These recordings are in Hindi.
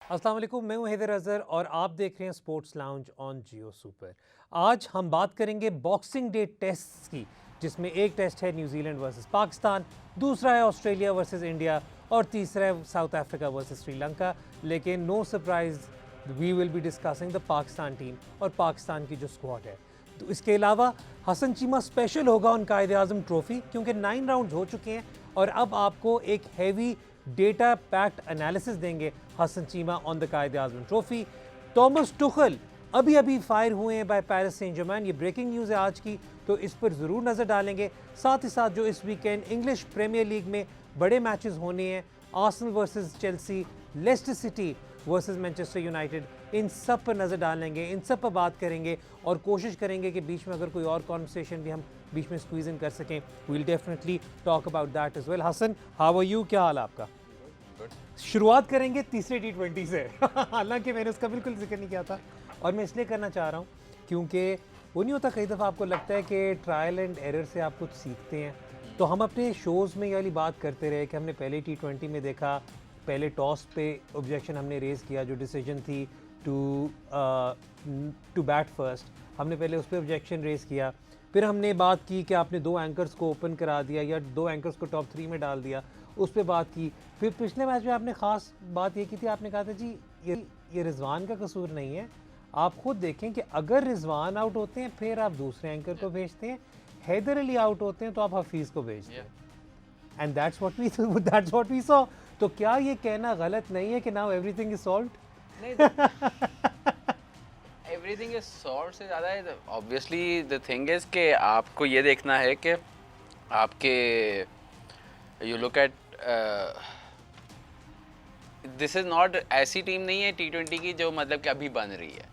अस्सलाम वालेकुम, मैं हूं हैदर अज़हर और आप देख रहे हैं sports lounge on Geo super. आज हम बात करेंगे बॉक्सिंग डे टेस्ट्स की, जिसमें एक टेस्ट है न्यूजीलैंड वर्सेस पाकिस्तान, दूसरा है ऑस्ट्रेलिया वर्सेस इंडिया और तीसरा है साउथ अफ्रीका वर्सेस श्रीलंका। लेकिन no surprise, we will be discussing the Pakistan team और पाकिस्तान की जो स्क्वाड है। तो इसके अलावा हसन चीमा स्पेशल होगा उन कायद आज़म ट्रॉफी, क्योंकि 9 राउंड हो चुके हैं और अब आपको एक हैवी डेटा पैक्ड एनालिसिस देंगे Hasan Cheema on the Quaid Azam trophy. Thomas Tuchel अभी अभी फायर हुए हैं बाय पेरिस सेंट जर्मैन, ये ब्रेकिंग न्यूज़ है आज की, तो इस पर ज़रूर नज़र डालेंगे। साथ ही साथ जो इस वीकेंड इंग्लिश प्रीमियर लीग में बड़े मैचेस होने हैं, Arsenal versus Chelsea, Leicester City versus Manchester United, इन सब पर नज़र डालेंगे, इन सब पर बात करेंगे और कोशिश करेंगे कि बीच में अगर कोई और कॉन्वर्सेशन भी हम बीच में स्क्वीज इन कर सकें। We will definitely talk about that as well. Hasan, how are you, क्या हाल है आपका? शुरुआत करेंगे तीसरे T20 से हालांकि मैंने उसका बिल्कुल जिक्र नहीं किया था और मैं इसलिए करना चाह रहा हूँ क्योंकि वो नहीं होता, कई दफ़ा आपको लगता है कि ट्रायल एंड एरर से आप कुछ सीखते हैं। तो हम अपने शोज़ में ये वाली बात करते रहे कि हमने पहले T20 में देखा, पहले टॉस पे ऑब्जेक्शन हमने रेज़ किया, जो डिसीजन थी टू बैट फर्स्ट, हमने पहले उस पर ऑब्जेक्शन रेज़ किया। फिर हमने बात की कि आपने 2 एंकर्स को ओपन करा दिया या 2 एंकर्स को टॉप 3 में डाल दिया, उस पर बात की। फिर पिछले मैच में आपने ख़ास बात ये की थी, आपने कहा था जी ये रिजवान का कसूर नहीं है, आप खुद देखें कि अगर रिजवान आउट होते हैं फिर आप दूसरे एंकर को भेजते हैं, हैदर अली आउट होते हैं तो आप हफीज़ को भेजते हैं, and that's what we saw. तो क्या ये कहना गलत नहीं है कि नाउ एवरीथिंग इज सॉल्व्ड? नहीं, एवरीथिंग इज सॉर्ट से ज़्यादा है। ऑब्वियसली द थिंग इज़ कि आपको ये देखना है कि आपके you look at this is not ऐसी टीम नहीं है T20 की जो मतलब कि अभी बन रही है।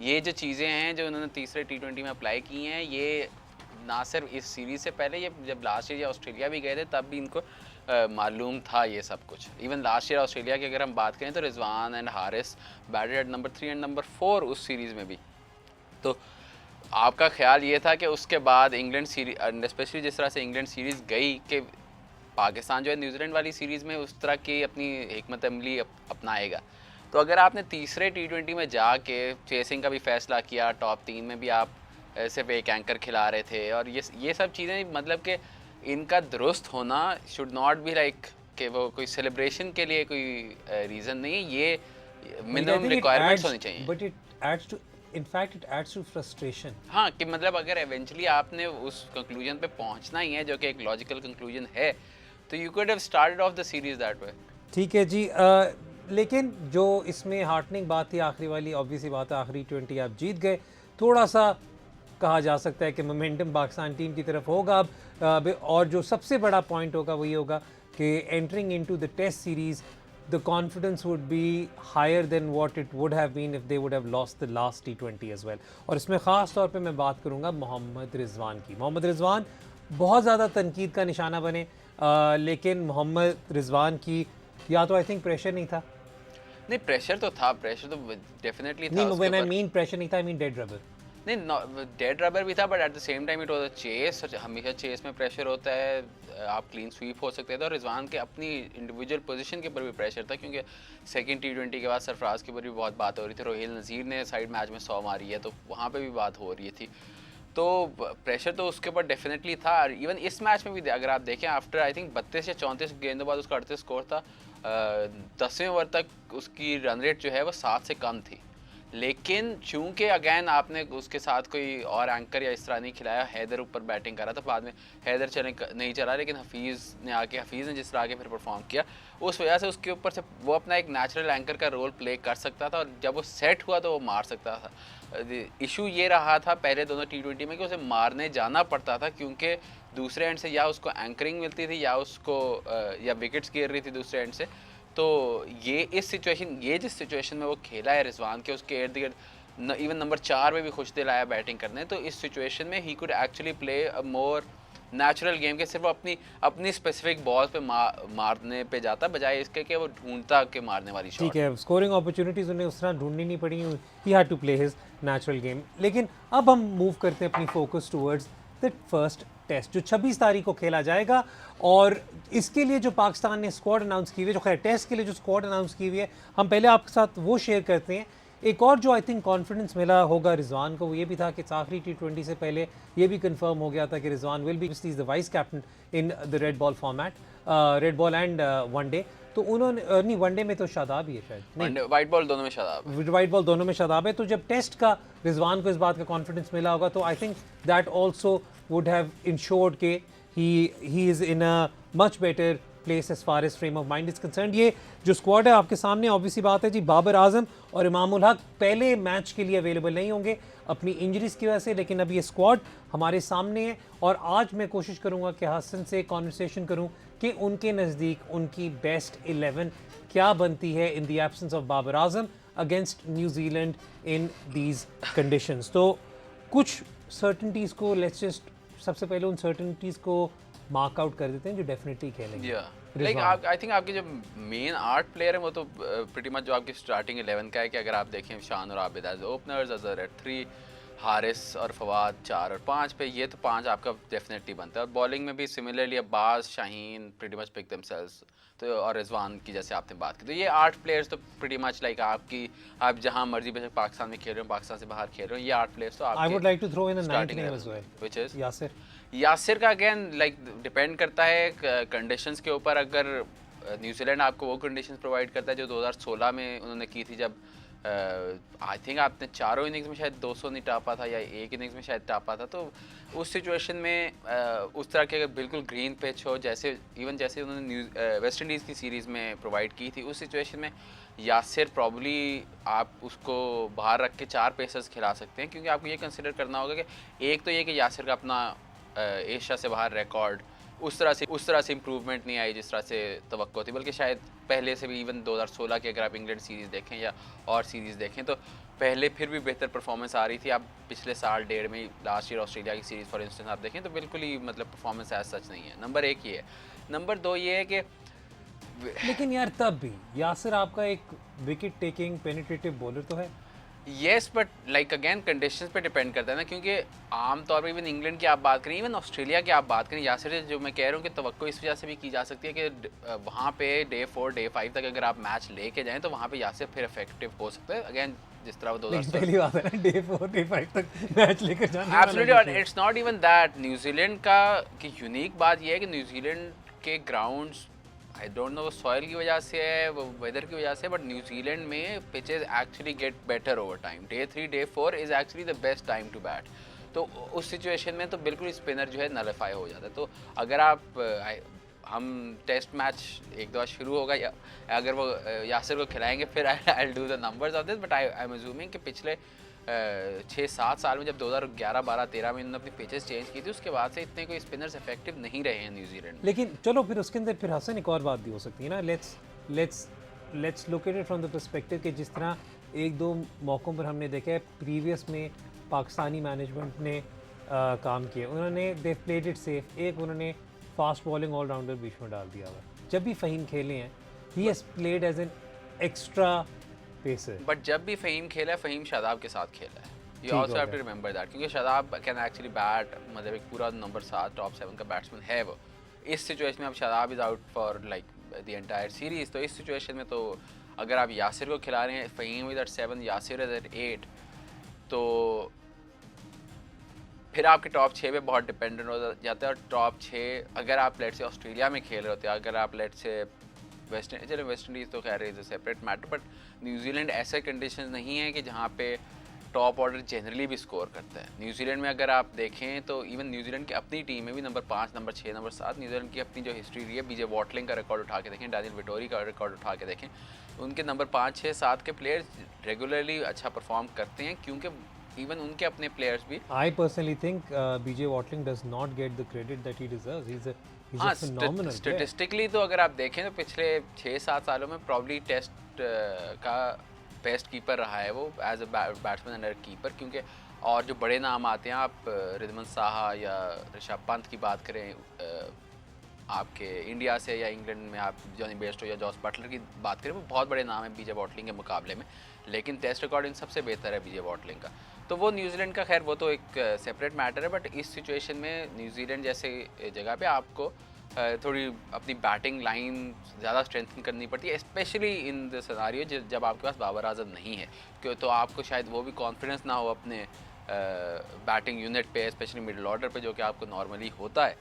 ये जो चीज़ें हैं जो उन्होंने तीसरे T20 में अप्लाई की हैं, ये ना सिर्फ इस सीरीज़ से पहले, ये जब लास्ट ईयर या ऑस्ट्रेलिया भी गए थे तब भी इनको मालूम था ये सब कुछ। इवन लास्ट ईयर ऑस्ट्रेलिया की अगर हम बात करें तो Rizwan and Haris batted at number 3 and number 4 उस सीरीज़ में भी। तो आपका ख्याल ये था कि उसके बाद इंग्लैंड सीरीज, स्पेशली जिस तरह से इंग्लैंड सीरीज़ गई, कि पाकिस्तान जो है न्यूजीलैंड वाली सीरीज़ में उस तरह की अपनी हिकमत अमली अपनाएगा। तो अगर आपने तीसरे T20 में जाके चेसिंग का भी फैसला किया, टॉप 3 में भी आप सिर्फ एक एंकर खिला रहे थे, और ये सब चीज़ें मतलब कि इनका दुरुस्त होना शुड नॉट बी लाइक कि वो कोई सेलिब्रेशन के लिए कोई रीज़न नहीं, ये मिनिमम रिक्वायरमेंट्स होनी चाहिए। But it adds to, in fact it adds to frustration। हाँ, कि मतलब अगर एवेंचुअली आपने उस कंक्लूजन पे पहुंचना ही है जो कि एक लॉजिकल कंक्लूजन है, तो you could have started off the series that way. ठीक है जी, लेकिन जो इसमें हार्टनिंग बात थी आखिरी वाली, ऑब्वियसली बात है आखिरी 20 आप जीत गए, थोड़ा सा कहा जा सकता है कि मोमेंटम पाकिस्तान टीम की तरफ होगा अब, और जो सबसे बड़ा पॉइंट होगा वही होगा कि entering into the test series the confidence would be higher than what it would have been if they would have lost the last T20 as well। और इसमें ख़ास तौर पे मैं बात करूँगा मोहम्मद रिजवान की। मोहम्मद रिजवान बहुत ज़्यादा तनकीद का निशाना बने, लेकिन मोहम्मद रिजवान की या तो आई थिंक प्रेशर नहीं था। नहीं, प्रेशर तो था, प्रेशर तो डेफिनेटली था। नहीं, उसके व्हेन आई ऊपर मीन प्रेशर नहीं था, आई मीन डेड रबर। नहीं, डेड रबर भी था, but at the same time it was a chase. हमेशा चेस में प्रेशर होता है, आप क्लीन स्वीप हो सकते थे। और रिजवान के अपनी इंडिविजुअल पोजीशन के ऊपर भी प्रेशर था, क्योंकि सेकंड T20 के बाद सरफराज के ऊपर भी बहुत बात हो रही थी, रोहिल नज़ीर ने साइड मैच में 100 मारी है, तो वहाँ पे भी बात हो रही थी। तो प्रेशर तो उसके ऊपर डेफिनेटली था। इवन इस मैच में भी अगर आप देखें, आफ्टर आई थिंक 32 या 34 गेंदों बाद उसका 38 स्कोर था, 10वें ओवर तक उसकी रन रेट जो है वो 7 से कम थी। लेकिन चूंकि अगैन आपने उसके साथ कोई और एंकर या इस तरह नहीं खिलाया, हैदर ऊपर बैटिंग कर रहा था, बाद में हैदर नहीं चला, लेकिन हफीज़ ने जिस तरह आके फिर परफॉर्म किया, उस वजह से उसके ऊपर से वो अपना एक नेचुरल एंकर का रोल प्ले कर सकता था, और जब वो सेट हुआ तो वो मार सकता था। इशू ये रहा था पहले दोनों T20 में कि उसे मारने जाना पड़ता था, क्योंकि दूसरे एंड से या उसको एंकरिंग मिलती थी या उसको या विकेट्स गिर रही थी दूसरे एंड से। तो ये जिस सिचुएशन में वो खेला है रिजवान के, उसके इर्द गिर्द इवन नंबर 4 में भी खुश दिल आया बैटिंग करने, तो इस सिचुएशन में he could actually play a more natural game के सिर्फ अपनी स्पेसिफिक बॉल पे मारने पे जाता, बजाय इसके कि वो ढूंढता के मारने वाली शॉट। ठीक है, स्कोरिंग अपॉर्चुनिटीज़ उन्हें उस तरह ढूंढनी नहीं पड़ी, he had to play his natural game. लेकिन अब हम मूव करते हैं अपनी focus towards the first test जो 26 तारीख को खेला जाएगा। और इसके लिए जो पाकिस्तान ने स्क्वाड अनाउंस की हुई है, जो खैर टेस्ट के लिए जो स्क्वाड अनाउंस की हुई है, हम पहले आपके साथ वो शेयर करते हैं। एक और जो आई थिंक कॉन्फिडेंस मिला होगा रिजवान को, वो ये भी था कि आखिरी T20 से पहले ये भी कंफर्म हो गया था कि Rizwan will be the vice captain in the red ball format, red ball and one day. तो उन्होंने नहीं, वनडे में तो शादाब ही है शायद, नहीं वाइट बॉल दोनों में शादाब, वाइट बॉल दोनों में शादाब है। तो जब टेस्ट का रिजवान को इस बात का कॉन्फिडेंस मिला होगा, तो I think that also would have ensured के he is in a much better place as far as frame of mind is concern. ये जो स्क्वाड है आपके सामने, ऑब्वियसली बात है जी, बाबर आजम और इमामुल हक पहले मैच के लिए अवेलेबल नहीं होंगे अपनी इंजरीज की वजह से, लेकिन अब ये स्क्वाड हमारे सामने है। और आज मैं कोशिश करूंगा कि हसन से कॉन्वर्सेशन करूं कि उनके नज़दीक उनकी बेस्ट 11 क्या बनती है in the absence of Babar Azam against New Zealand in these conditions. तो कुछ सर्टनिटीज़ को लेट्स जस्ट सबसे पहले उन सर्टनिटीज़ को मार्क आउट कर देते हैं जो डेफिनेटली खेलेंगे। लाइक आई थिंक आपके जो मेन 8 प्लेयर हैं वो तो प्रीटी मच जो आपकी स्टार्टिंग 11 का है कि अगर आप देखें शान और Abid as openers, Azhar at 3, Haris और फवाद 4 और 5 पे, ये तो 5 आपका डेफिनेटली बनता है। और बॉलिंग में भी similarly Abbas, Shaheen pretty much pick themselves, तो और रिजवान की जैसे आपने बात की, तो ये 8 प्लेयर्स तो प्रीटी मच लाइक आपकी, आप जहां मर्जी बेशक पाकिस्तान में खेल रहे हो, पाकिस्तान से बाहर खेल रहे हो, ये 8 प्लेयर्स तो आपके। I would like to throw in the 9th name as well, which is Yasir का। अगेन लाइक डिपेंड करता है कंडीशंस के ऊपर। अगर न्यूजीलैंड आपको वो कंडीशंस प्रोवाइड करता है जो 2016 में उन्होंने की थी, जब आई थिंक आपने चारों इनिंग्स में शायद 200 नहीं टापा था या एक इनिंग्स में शायद टापा था, तो उस सिचुएशन में उस तरह के अगर बिल्कुल ग्रीन पिच हो, जैसे जैसे उन्होंने वेस्ट इंडीज़ की सीरीज़ में प्रोवाइड की थी, उस सिचुएशन में यासिर प्रॉब्ली आप उसको बाहर रख के 4 पेसर्स खिला सकते हैं, क्योंकि आपको ये कंसिडर करना होगा कि एक तो ये कि यासिर का अपना एशिया से बाहर रिकॉर्ड उस तरह से इम्प्रूवमेंट नहीं आई जिस तरह से तवक्को थी, बल्कि शायद पहले से भी इवन 2016 की अगर आप इंग्लैंड सीरीज़ देखें या और सीरीज़ देखें तो पहले फिर भी बेहतर परफॉर्मेंस आ रही थी। आप पिछले साल 1.5 में लास्ट ईयर ऑस्ट्रेलिया की सीरीज़ फॉर इंस्टेंस आप देखें तो बिल्कुल ही मतलब परफॉर्मेंस एज सच नहीं है। नंबर 1 ये है। नंबर 2 ये है कि लेकिन यार तब भी यासिर आपका एक विकेट टेकिंग पेनिट्रेटिव बॉलर तो है। Yes, but like again conditions पे डिपेंड करता है ना, क्योंकि आमतौर पर इवन इंग्लैंड की आप बात करें, इवन ऑस्ट्रेलिया की आप बात करें, यासिर से जो मैं कह रहा हूँ कि तवक्को इस वजह से भी की जा सकती है कि वहाँ पे डे 4 डे 5 तक अगर आप मैच लेके जाएं तो वहाँ पे यासिर फिर इफेक्टिव हो सकता है। अगेन जिस तरह वो 2000 पहली बात है ना, डे 4 डे 5 तक मैच लेकर जाना। एब्सोल्युटली, और it's not even that. New Zealand का की यूनिक बात ये है कि न्यूजीलैंड के ग्राउंड्स आई डोंट नो वो सॉइल की वजह से है, वो वेदर की वजह से, बट न्यूजीलैंड में pitches actually get better over time. Day 3 day 4 is actually the best time to bat. तो उस सिचुएशन में तो बिल्कुल स्पिनर जो है नलिफाई हो जाता है। तो अगर आप हम टेस्ट मैच एक दफ़ा शुरू होगा या अगर वो यासिर को खिलाएंगे फिर I will do the numbers of this, but I am assuming कि पिछले 6-7 साल में जब 2011 12 13 में इन्होंने अपनी पिचेस चेंज की थी, उसके बाद से इतने कोई स्पिनर्स इफेक्टिव नहीं रहे हैं न्यूजीलैंड। लेकिन चलो फिर उसके अंदर फिर हसन एक और बात भी हो सकती है ना, let's look at it from the perspective कि जिस तरह एक दो मौक़ों पर हमने देखा है प्रीवियस में पाकिस्तानी मैनेजमेंट ने काम किया, उन्होंने दे प्लेड इट सेफ। एक उन्होंने फास्ट बॉलिंग ऑलराउंडर बीच में डाल दिया हुआ। जब भी फ़हीम खेले हैं he has played as an extra pacer, but जब भी फ़हीम खेला है फ़हीम शादाब के साथ खेला है। You also have to remember that, क्योंकि शादाब कैन एक्चुअली बैट, मतलब एक पूरा नंबर 7 टॉप 7 का बैट्समैन है वो। इस सिचुएशन में अब Shadab is out for like the entire series, तो इस सिचुएशन में तो अगर आप यासिर को खिला रहे हैं, Faheem is at 7, Yasir is at 8, तो फिर आपके टॉप 6 पे बहुत डिपेंडेंट हो जाता है। और टॉप 6 अगर आप लेट से ऑस्ट्रेलिया में खेल रहे होते हैं, अगर आप लेट से वेस्ट इंडीज़ तो खैर is a separate matter, but New Zealand ऐसे कंडीशन नहीं है कि जहाँ पे टॉप ऑर्डर जनरली भी स्कोर करता है। न्यूजीलैंड में अगर आप देखें तो इवन न्यूजीलैंड की अपनी टीम में भी नंबर 5, नंबर 6, नंबर 7 न्यूजीलैंड की अपनी जो हिस्ट्री रही है, बीजे वॉटलिंग का रिकॉर्ड उठा के देखें, डैनियल विटोरी का रिकॉर्ड उठा के देखें, उनके नंबर 5, 6, 7 के प्लेयर्स रेगुलरली अच्छा परफॉर्म करते हैं, क्योंकि इवन उनके अपने प्लेयर्स भी। I personally think BJ Watling does not get the credit that he deserves. He's a phenomenal statistically तो अगर आप देखें तो पिछले 6-7 सालों में प्रॉब्ली टेस्ट का बेस्ट कीपर रहा है वो as a batsman and keeper, क्योंकि और जो बड़े नाम आते हैं, आप रिजवान साहा या ऋषभ पंत की बात करें, आपके इंडिया से या इंग्लैंड में आप जॉनी बेस्टो या जॉस बटलर की बात करें, वो बहुत बड़े नाम है बीजे बॉटलिंग के मुकाबले में, लेकिन टेस्ट रिकॉर्ड इन सबसे बेहतर है बीजे बॉटलिंग का। तो वो न्यूजीलैंड का खैर वो तो एक सेपरेट मैटर है, बट इस सिचुएशन में न्यूजीलैंड जैसे जगह पे आपको थोड़ी अपनी बैटिंग लाइन ज़्यादा स्ट्रेंथन करनी पड़ती है, स्पेशली इन द सिनेरियो जब आपके पास बाबर आजम नहीं है, क्यों तो आपको शायद वो भी कॉन्फिडेंस ना हो अपने बैटिंग यूनिट पे, स्पेशली मिडिल ऑर्डर पे, जो कि आपको नॉर्मली होता है।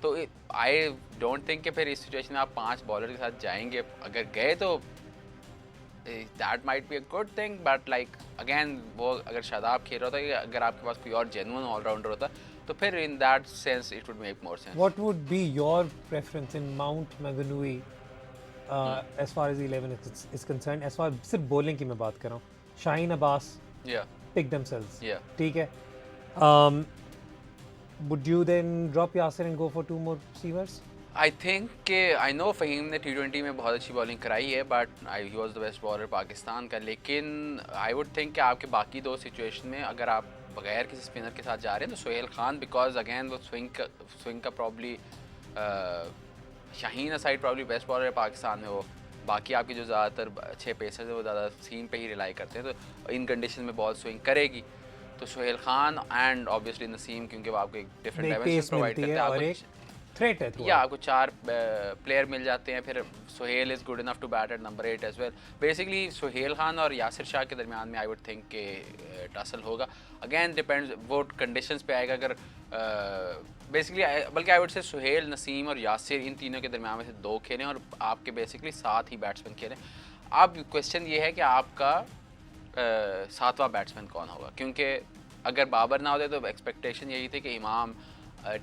तो आई डोंट थिंक कि फिर इस सिचुएशन में आप 5 बॉलर के साथ जाएंगे, अगर गए तो that might be a good thing, but like again वो अगर शादाब खेल रहा होता है, अगर आपके पास कोई और जेन्युइन ऑलराउंडर होता तो फिर in that sense it would make more sense. What would be your preference in Mount Maunganui as far as 11 is concerned? As far as सिर्फ bowling की मैं बात कर रहा हूँ, Shaheen Abbas Yeah, pick themselves. yeah. ठीक है. Would you then drop Yasir and go for 2 more receivers? I think कि आई नो फ़हीम ने T20 में बहुत अच्छी बॉलिंग कराई है, but he was the best bowler Pakistan का, लेकिन आई वुड थिंक कि आपके बाकी 2 सिचुएशन में अगर आप बगैर किसी स्पिनर के साथ जा रहे हैं तो सोहेल खान, बिकॉज अगेन वो स्विंग का probably Shaheen aside probably best bowler है पाकिस्तान में, वो बाकी आपके जो ज़्यादातर अच्छे पेसर्स हैं वो ज़्यादा सीम पे ही रिलाई करते हैं, तो इन कंडीशन में बॉल स्विंग करेगी तो सोहेल खान एंड ऑब्वियसली नसीम, क्योंकि वो आपको एक डिफरेंट डायमेंशन प्रोवाइड करते हैं, आपको थ्रेट है या आपको 4 प्लेयर मिल जाते हैं, फिर Sohail is good enough to bat at number 8 as well. Basically Sohail Khan और यासिर शाह के दरमियान में आई वुड थिंक के टसल होगा, अगेन डिपेंड्स वो कंडीशंस पे आएगा, अगर बेसिकली बल्कि आई वुड से सोहेल, नसीम और यासिर इन तीनों के दरमियान में से 2 खेलें और आपके बेसिकली 7 ही बैट्समैन खेलें। अब क्वेश्चन ये है कि आपका 7वां बैट्समैन कौन होगा, क्योंकि अगर बाबर ना होते तो एक्सपेक्टेशन यही थी कि इमाम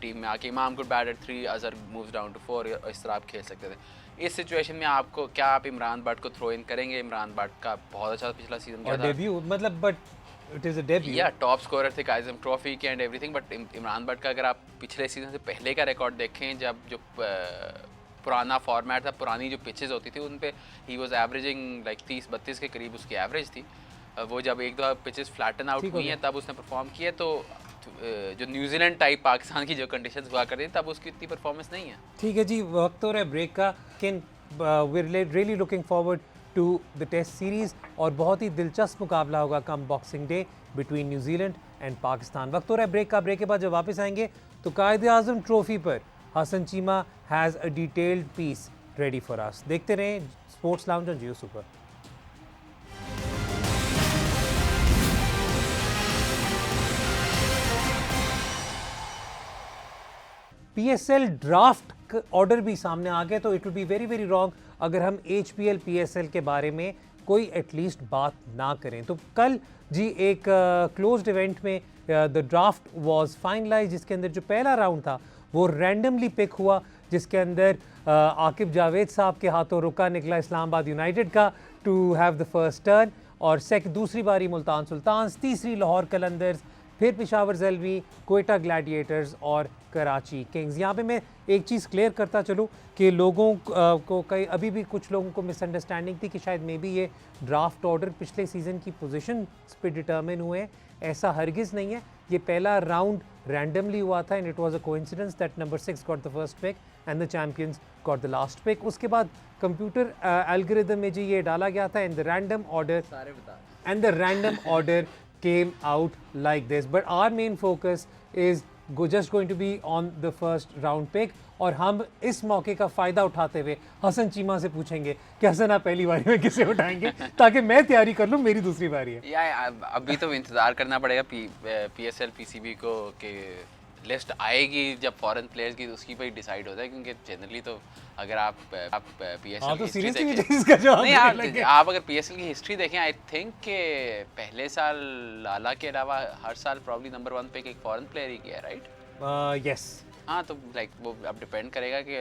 टीम में आके Imam good bat at 3, Azhar moves down to 4, इस तरह आप खेल सकते थे। इस सिचुएशन में आपको क्या आप इमरान बट को थ्रो इन करेंगे? इमरान बट का बहुत अच्छा पिछला सीजन और डेब्यू, मतलब but it is a debut, या टॉप स्कोरर थे काइजम ट्रॉफी के and everything, but Imran but का अगर आप पिछले सीजन से पहले का रिकॉर्ड देखें, जब जो पुराना फॉर्मेट था, पुरानी जो पिचेस होती थी, उन पे ही वाज एवरेजिंग लाइक 30-32 के करीब उसकी एवरेज थी। वो जब एक दो पिचेस फ्लैटन आउट हुई हैं तब उसने परफॉर्म किया, तो जो न्यूजीलैंड टाइप पाकिस्तान की जो कंडीशंस हुआ करती थी तब उसकी इतनी परफॉर्मेंस नहीं है। ठीक है जी, वक्त हो रहा है ब्रेक का, किन we are really looking forward to the test series, और बहुत ही दिलचस्प मुकाबला होगा come Boxing Day between New Zealand and Pakistan. वक्त हो रहा है ब्रेक का, ब्रेक के बाद जब वापस आएंगे तो कायद-ए-आज़म ट्रॉफी पर Hasan Cheema has a detailed piece ready for us. देखते रहें sports lounge on Geo super. PSL draft order भी सामने आ गया, तो it will be very very wrong अगर हम HPL PSL के बारे में कोई एटलीस्ट बात ना करें। तो कल जी एक क्लोज्ड इवेंट में द ड्राफ्ट वाज फाइनलाइज, जिसके अंदर जो पहला राउंड था वो रैंडमली पिक हुआ, जिसके अंदर आकिब जावेद साहब के हाथों रुका निकला इस्लामाबाद यूनाइटेड का to have the first turn, और दूसरी बारी मुल्तान सुल्तान्स, तीसरी लाहौर कलंदर्स, फिर पेशावर ज़ल्मी, कोयटा ग्लैडिएटर्स और कराची किंग्स। यहाँ पे मैं एक चीज़ क्लियर करता चलूँ कि लोगों को कई अभी भी कुछ लोगों को मिसअंडरस्टैंडिंग थी कि शायद मे बी ये ड्राफ्ट ऑर्डर पिछले सीज़न की पोजीशन पे डिटर्मिन हुए हैं। ऐसा हरगिज़ नहीं है, ये पहला राउंड रैंडमली हुआ था and it was a coincidence that number 6 got the first pick and the champions got the last pick. उसके बाद कंप्यूटर एल्गोरिदम में जी ये डाला गया था and the random order came out like this, but our main focus is just going to be on the first round pick, और हम इस मौके का फ़ायदा उठाते हुए हसन चीमा से पूछेंगे कि हसन आप पहली बारी में किसे उठाएंगे, ताकि मैं तैयारी कर लूँ, मेरी दूसरी बारी है। या अभी तो इंतज़ार करना पड़ेगा PSL PCB को कि लिस्ट आएगी जब फॉरेन प्लेयर्स की, तो उसकी पर ही डिसाइड होता है, क्योंकि जनरली तो अगर आप PSL तो की हिस्ट्री देखें, आप अगर PSL की हिस्ट्री देखें, आई थिंक के पहले साल लाला के अलावा हर साल प्रॉब्ली नंबर 1 पे एक फॉरेन प्लेयर ही किया, राइट? यस। हाँ, तो लाइक वो अब डिपेंड करेगा कि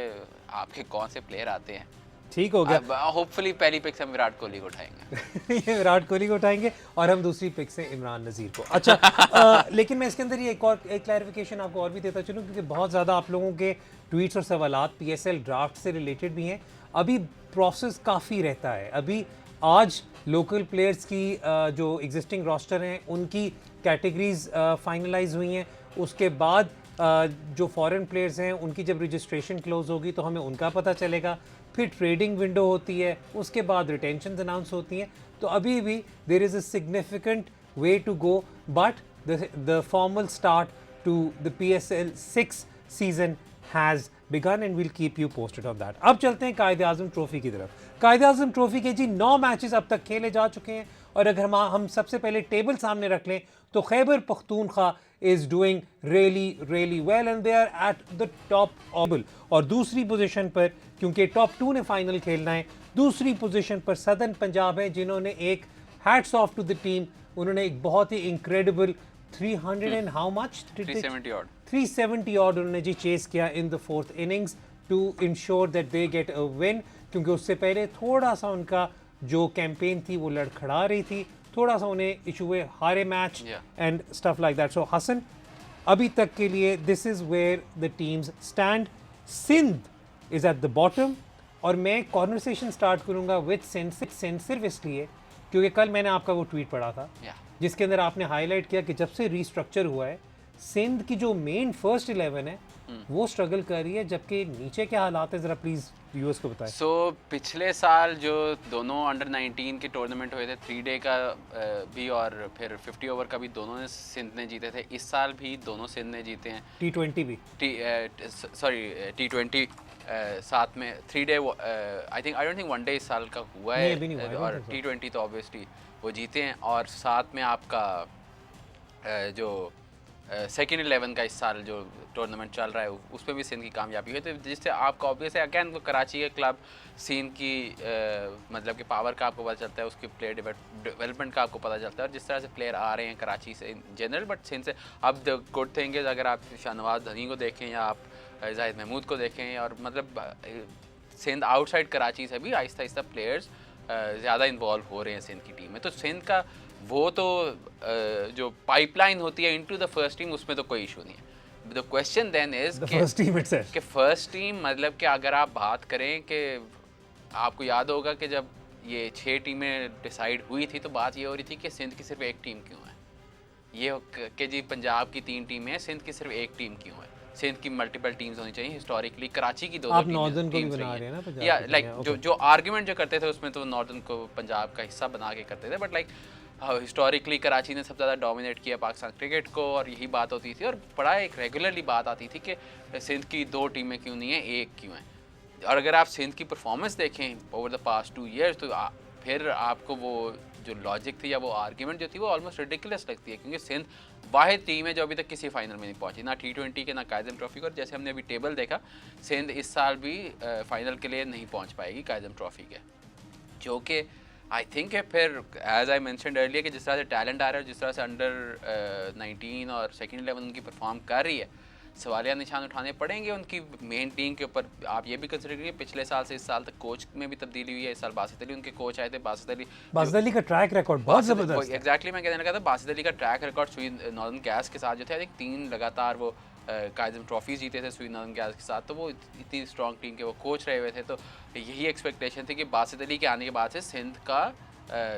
आपके कौन से प्लेयर आते हैं। ठीक हो गया, होपफुली पहली पिक से हम विराट कोहली को उठाएंगे। ये विराट कोहली को उठाएंगे और हम दूसरी पिक से इमरान नज़ीर को। अच्छा, लेकिन मैं इसके अंदर ये एक क्लैरिफिकेशन आपको और भी देता चलूँ, क्योंकि बहुत ज़्यादा आप लोगों के ट्वीट्स और सवालात PSL ड्राफ्ट से रिलेटेड भी हैं। अभी प्रोसेस काफ़ी रहता है, अभी आज लोकल प्लेयर्स की जो एग्जिस्टिंग रोस्टर हैं उनकी कैटेगरीज फाइनलाइज हुई हैं, उसके बाद जो फॉरेन प्लेयर्स हैं उनकी जब रजिस्ट्रेशन क्लोज होगी तो हमें उनका पता चलेगा, फिर ट्रेडिंग विंडो होती है, उसके बाद रिटेंशन अनाउंस होती हैं। तो अभी भी there is a significant way to go, but the formal start to the PSL 6 season has begun and we'll keep you posted on that. अब चलते हैं कायद-ए-आज़म ट्रॉफी की तरफ। कायद-ए-आज़म ट्रॉफी के जी 9 मैचेस अब तक खेले जा चुके हैं और अगर हम सबसे पहले टेबल सामने रख लें तो Khyber Pakhtunkhwa is doing really well and they are at the top table। और दूसरी पोजीशन पर, क्योंकि टॉप 2 ने फाइनल खेलना है, दूसरी पोजीशन पर सदर्न पंजाब है जिन्होंने एक hats off to the team, उन्होंने एक बहुत ही incredible 300 and how much? 370 odd. 370 odd उन्होंने जी चेस किया in the 4th innings to ensure that they get a win, क्योंकि उससे पहले थोड़ा सा उनका जो कैंपेन थी वो लड़खड़ा रही थी, थोड़ा सा उन्हें इशू हुए, हारे match and stuff like that. So Hasan, अभी तक के लिए this is where the teams stand. Sindh is at the bottom और मैं कॉन्वर्सेशन स्टार्ट करूंगा विद सिंध सिर्फ इसलिए क्योंकि कल मैंने आपका वो ट्वीट पढ़ा था जिसके अंदर आपने हाईलाइट किया कि जब से रीस्ट्रक्चर हुआ है सिंध की जो मेन फर्स्ट 11 है वो स्ट्रगल कर रही है, जबकि नीचे क्या हालात है, जरा प्लीज व्यूअर्स को बताएं। सो पिछले साल जो दोनों अंडर 19 के टूर्नामेंट हुए थे, 3 डे का भी और फिर 50 ओवर का भी, दोनों ने सिंध ने जीते थे। इस साल भी दोनों सिंध ने जीते हैं। T20 भी, T20 साथ में 3 day, I don't think 1 day इस साल का हुआ है, और T20 तो ऑब्वियसली वो जीते हैं। और साथ में आपका जो सेकेंड 11 का इस साल जो टूर्नामेंट चल रहा है उसमें भी सिंध की कामयाबी हुई, तो जिससे आपको ऑब्वियस है अगैन वो कराची के क्लब सीन की मतलब कि पावर का आपको पता चलता है, उसके प्लेयर डेवलपमेंट का आपको पता चलता है, और जिस तरह से प्लेयर आ रहे हैं कराची से इन जनरल, बट सिंध से। अब द गुड थिंग इज़ अगर आप शाहनवाज हनी को देखें या आप जाहिद महमूद को देखें, और मतलब सिंध आउटसाइड कराची से भी आहिस्ता आहिस्ता प्लेयर्स ज़्यादा इन्वॉल्व हो रहे हैं सिंध की टीम में। तो सिंध का वो तो जो पाइपलाइन होती है इनटू द फर्स्ट टीम, उसमें तो कोई इशू नहीं है। द क्वेश्चन देन इज कि फर्स्ट टीम, मतलब कि अगर आप बात करें कि आपको याद होगा कि जब ये 6 टीमें डिसाइड हुई थी तो बात ये हो रही थी कि सिंध की सिर्फ एक टीम क्यों है, ये कि जी पंजाब की 3 टीमें हैं, सिंध की सिर्फ एक टीम क्यों है, सिंध की मल्टीपल टीम्स होनी चाहिए। हिस्टोरिकली कराची की दो टीम्स रही हैं, या लाइक जो आर्ग्यूमेंट जो करते थे उसमें तो नॉर्दर्न को पंजाब का हिस्सा बना के करते थे, बट लाइक हिस्टोरिकली कराची ने सबसे ज़्यादा डोमिनेट किया पाकिस्तान क्रिकेट को, और यही बात होती थी, और बड़ा एक रेगुलरली बात आती थी कि सिंध की 2 टीमें क्यों नहीं है, एक क्यों है। और अगर आप सिंध की परफॉर्मेंस देखें ओवर द पास्ट 2 ईयर्स तो फिर आपको वो जो लॉजिक थी या वो आर्ग्यूमेंट जो थी वो ऑलमोस्ट रिडिकुलस लगती है, क्योंकि सिंध वाहिद टीम है जो अभी तक किसी फाइनल में नहीं पहुंची, ना T20 के ना कायदम ट्रॉफी को। और जैसे हमने अभी टेबल देखा, सिंध इस साल भी फाइनल के लिए नहीं पहुंच पाएगी कायदम ट्रॉफी के, जो कि आई थिंक है फिर एज आई मैंशनड अर्लियर कि जिस तरह से टैलेंट आ रहा है, जिस तरह से अंडर 19 और सेकेंड 11 उनकी परफॉर्म कर रही है, सवालिया निशान उठाने पड़ेंगे उनकी मेन टीम के ऊपर। आप ये भी कंसिडर करिए पिछले साल से इस साल तक कोच में भी तब्दीली हुई है। इस साल बासित अली उनके कोच आए थे। बासित अली का ट्रैक रिकॉर्ड बहुत ज़बरदस्त है। एग्जैक्टली मैं कहने लगा था, बासित अली का ट्रैक रिकॉर्ड सुई नॉर्दर्न गैस के साथ जो थे, आई थिंक 3 लगातार वो कायदम ट्रॉफीज जीते थे सुई नॉर्दर्न गैस के साथ, तो वो इतनी स्ट्रॉन्ग टीम के वो कोच रहे हुए थे। तो यही एक्सपेक्टेशन थी कि बासित अली के आने के बाद से सिंध का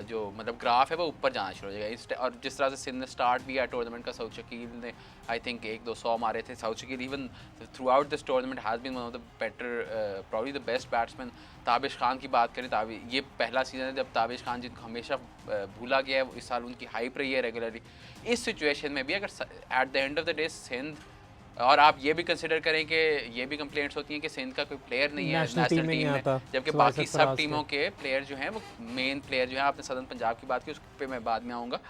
जो मतलब ग्राफ है वो ऊपर जाना शुरू हो जाएगा। और जिस तरह से सिंध ने स्टार्ट भी किया टूर्नामेंट का, सऊद शकील ने आई थिंक 1-2 मारे थे। Saud Shakeel even throughout this tournament has been one of the better, probably the best batsman. Tabish Khan की बात करें, ये पहला सीज़न है जब ताबिश खान जिनको हमेशा भूला गया है, इस साल उनकी हाइप रही है रेगुलरली। इस सिचुएशन में भी अगर at the end of the day Sindh, और आप ये भी कंसिडर करें कि ये भी कंप्लेंट्स होती हैं कि सिंध का कोई प्लेयर नहीं है नेशनल टीम में, जबकि बाकी सब टीमों के प्लेयर जो हैं वो मेन प्लेयर जो हैं, आपने सदर्न पंजाब की बात की, उस पर मैं बाद में आऊँगा,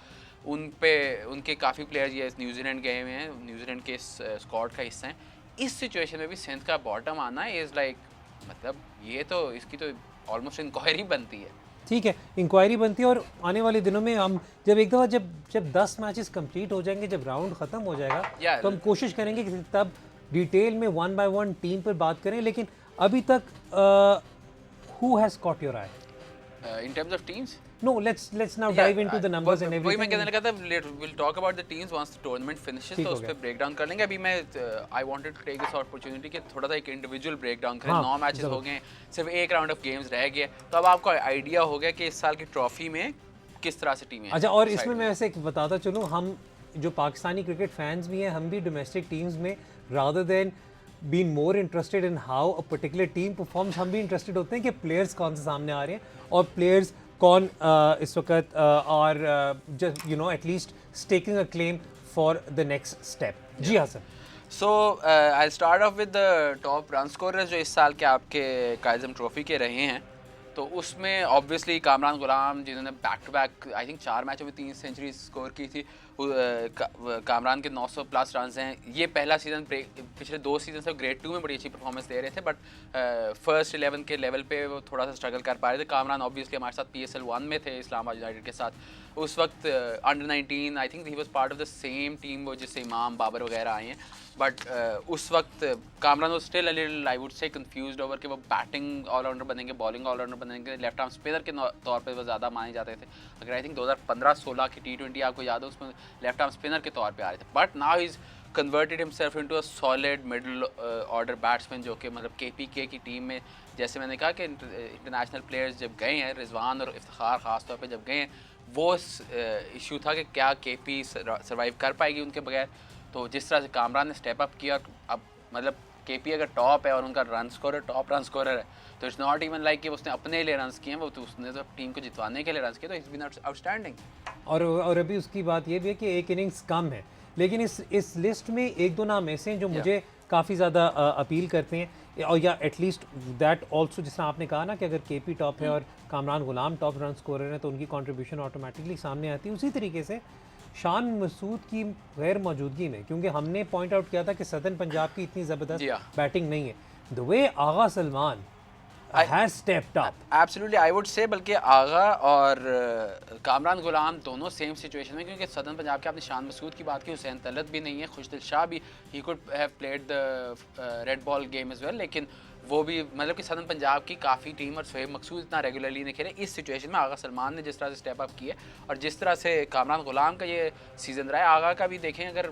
उन पे उनके काफ़ी प्लेयर ये न्यूजीलैंड गए हुए हैं, न्यूजीलैंड के स्क्वाड का हिस्सा हैं। इस सिचुएशन में भी सिंध का बॉटम आना इज़ लाइक, मतलब ये तो इसकी तो ऑलमोस्ट इंक्वायरी बनती है। ठीक है, इंक्वायरी बनती है, और आने वाले दिनों में हम जब एक दफ़ा जब 10 मैचेस कंप्लीट हो जाएंगे, जब राउंड ख़त्म हो जाएगा, तो हम कोशिश करेंगे कि तब डिटेल में 1 by 1 टीम पर बात करें। लेकिन अभी तक who has caught your eye in terms of teams? No, let's now dive into the numbers and everything. वही मैं कहने लगा था, we'll talk about the teams once the tournament finishes, तो उस पे ब्रेक डाउन कर लेंगे। अभी मैं I wanted to take this opportunity कि थोड़ा सा एक इंडिविजुअल ब्रेक डाउन करें। 9 मैचेस हो गए, सिर्फ एक राउंड ऑफ गेम्स रह गए, तो अब आपको आइडिया हो गया कि इस साल की ट्रॉफी में किस तरह से टीमें हैं। अच्छा, और इसमें मैं वैसे बताता चलूँ, हम जो पाकिस्तानी क्रिकेट फैंस भी हैं, हम भी डोमेस्टिक टीम्स में rather than being more interested in how a particular team performs, हम भी interested होते हैं कि players कौन से सामने आ रहे हैं और players कौन इस वक्त और just you know at least staking a claim for the next step. Ji Hasan. So I'll start off with the top run scorers जो इस साल के आपके काइज़म ट्रॉफी के रहे हैं. तो उसमें ऑब्वियसली कामरान गुलाम जिन्होंने back to back I think 4 मैचों में 3 सेंचुरी स्कोर की थी. कामरान के 900 प्लस रन हैं. ये पहला सीज़न पिछले 2 सीज़न से ग्रेड 2 में बड़ी अच्छी परफॉर्मेंस दे रहे थे, बट फर्स्ट 11 के लेवल पे वो थोड़ा सा स्ट्रगल कर पा रहे थे. कामरान ऑब्वियसली हमारे साथ PSL 1 में थे इस्लामाबाद यूनाइटेड के साथ. उस वक्त under 19 I think he was part of the same team वो जिससे इमाम बाबर वगैरह आए हैं. बट उस वक्त Kamran was still a little I would से कंफ्यूज्ड ओवर कि वो बैटिंग ऑलराउंडर बनेंगे, बॉलिंग ऑलराउंडर बनेंगे, लेफ्ट आर्म स्पिनर के तौर पे वो ज़्यादा माने जाते थे. अगर आई थिंक 2015-16 की T20 आपको याद हो उसमें लेफ्ट आर्म स्पिनर के तौर पे आ रहे थे. But now he is converted himself into a solid middle order batsman जो कि मतलब KPK की टीम में, जैसे मैंने कहा कि इंटरनेशनल प्लेयर्स जब गए हैं, रिजवान और इफ्तिखार ख़ास तौर पे जब गए हैं, वो इशू था कि क्या KP सर्वाइव कर पाएगी उनके बगैर. तो जिस तरह से कामरान ने स्टेप अप किया, अब मतलब KP अगर टॉप है और उनका run scorer top run scorer है, तो इट्स नॉट इवन लाइक कि उसने अपने लिए रन्स किए हैं, वो तो उसने तो टीम को जितवाने के लिए रन्स किए. तो इट्स बीन आउटस्टैंडिंग. और अभी उसकी बात ये भी है कि एक इनिंग्स कम है, लेकिन इस लिस्ट में एक दो नाम ऐसे हैं जो मुझे काफ़ी ज़्यादा अपील करते हैं, और या एटलीस्ट दैट ऑल्सो, जिस तरह आपने कहा ना कि अगर KP टॉप है और कामरान गुलाम टॉप रन स्कोरर है तो उनकी कंट्रीब्यूशन ऑटोमेटिकली सामने आती है. उसी तरीके से शान मसूद की गैर मौजूदगी में, क्योंकि हमने पॉइंट आउट किया था कि सदर्न पंजाब की इतनी ज़बरदस्त बैटिंग नहीं है, the way Agha Salman has stepped up. Absolutely, I would say बल्कि आगा और कामरान गुलाम दोनों सेम सिचुएशन में, क्योंकि सदर्न पंजाब के आपने शान मसूद की बात की, हुसैन तलत भी नहीं है, खुशदिल शाह भी he could have played the red ball game as well, लेकिन वो भी मतलब कि सदर्न पंजाब की काफ़ी टीम और सोहेब मकसूद इतना रेगुलरली नहीं खेले. इस सिचुएशन में आगा सलमान ने जिस तरह से स्टेप अप किया और जिस तरह से कामरान गुलाम का ये सीज़न रहा है, आगा का भी देखें, अगर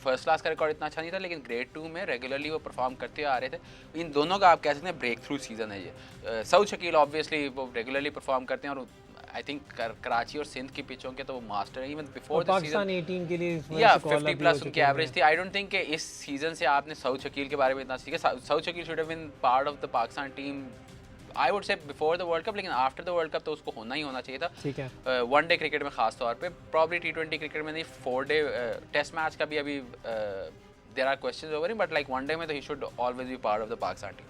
फर्स्ट क्लास का रिकॉर्ड इतना अच्छा नहीं था लेकिन ग्रेड 2 में रेगुलरली वो परफॉर्म करते आ रहे थे. इन दोनों का आप कह सकते हैं ब्रेक थ्रू सीज़न है ये. सऊद शकील ऑब्वियसली वो रेगुलरली परफॉर्म करते हैं और आई थिंक कराची और सिंध की पिचों के तो वो मास्टर है. इवन बिफोर द पाकिस्तान 18 के लिए या 50 प्लस उनकी एवरेज थी. आई डोंट थिंक कि इस सीजन से आपने सऊद शकील के बारे में इतना सीखा. Saud Shakeel should have been part of the Pakistan team I would say before the world cup, लेकिन आफ्टर द वर्ल्ड कप तो उसको होना ही होना चाहिए था. ठीक है. वन डे क्रिकेट में खास तौर पे, प्रॉब्ली T20 क्रिकेट में नहीं, 4 डे टेस्ट मैच का भी अभी there are questions over him, but like one day में तो he should always be part of the Pakistan team.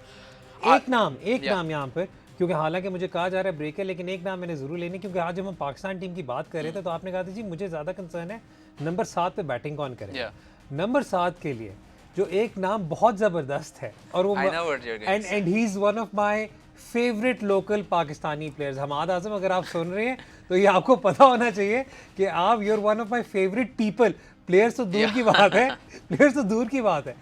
एक नाम यहाँ पर, क्योंकि हालांकि मुझे कहा जा रहा है ब्रेक है, लेकिन एक नाम मैंने ज़रूर लेनी, क्योंकि आज जब हम पाकिस्तान टीम की बात कर रहे थे तो आपने कहा था जी मुझे ज़्यादा कंसर्न है नंबर 7 पे बैटिंग कौन करे. नंबर 7 के लिए जो एक नाम बहुत ज़बरदस्त है और वो and he is one of my favourite local Pakistani players. Hammad Azam, अगर आप सुन रहे हैं तो ये आपको पता होना चाहिए कि आप your one of my favourite people. Players तो दूर की बात है, प्लेयर्स तो दूर की बात है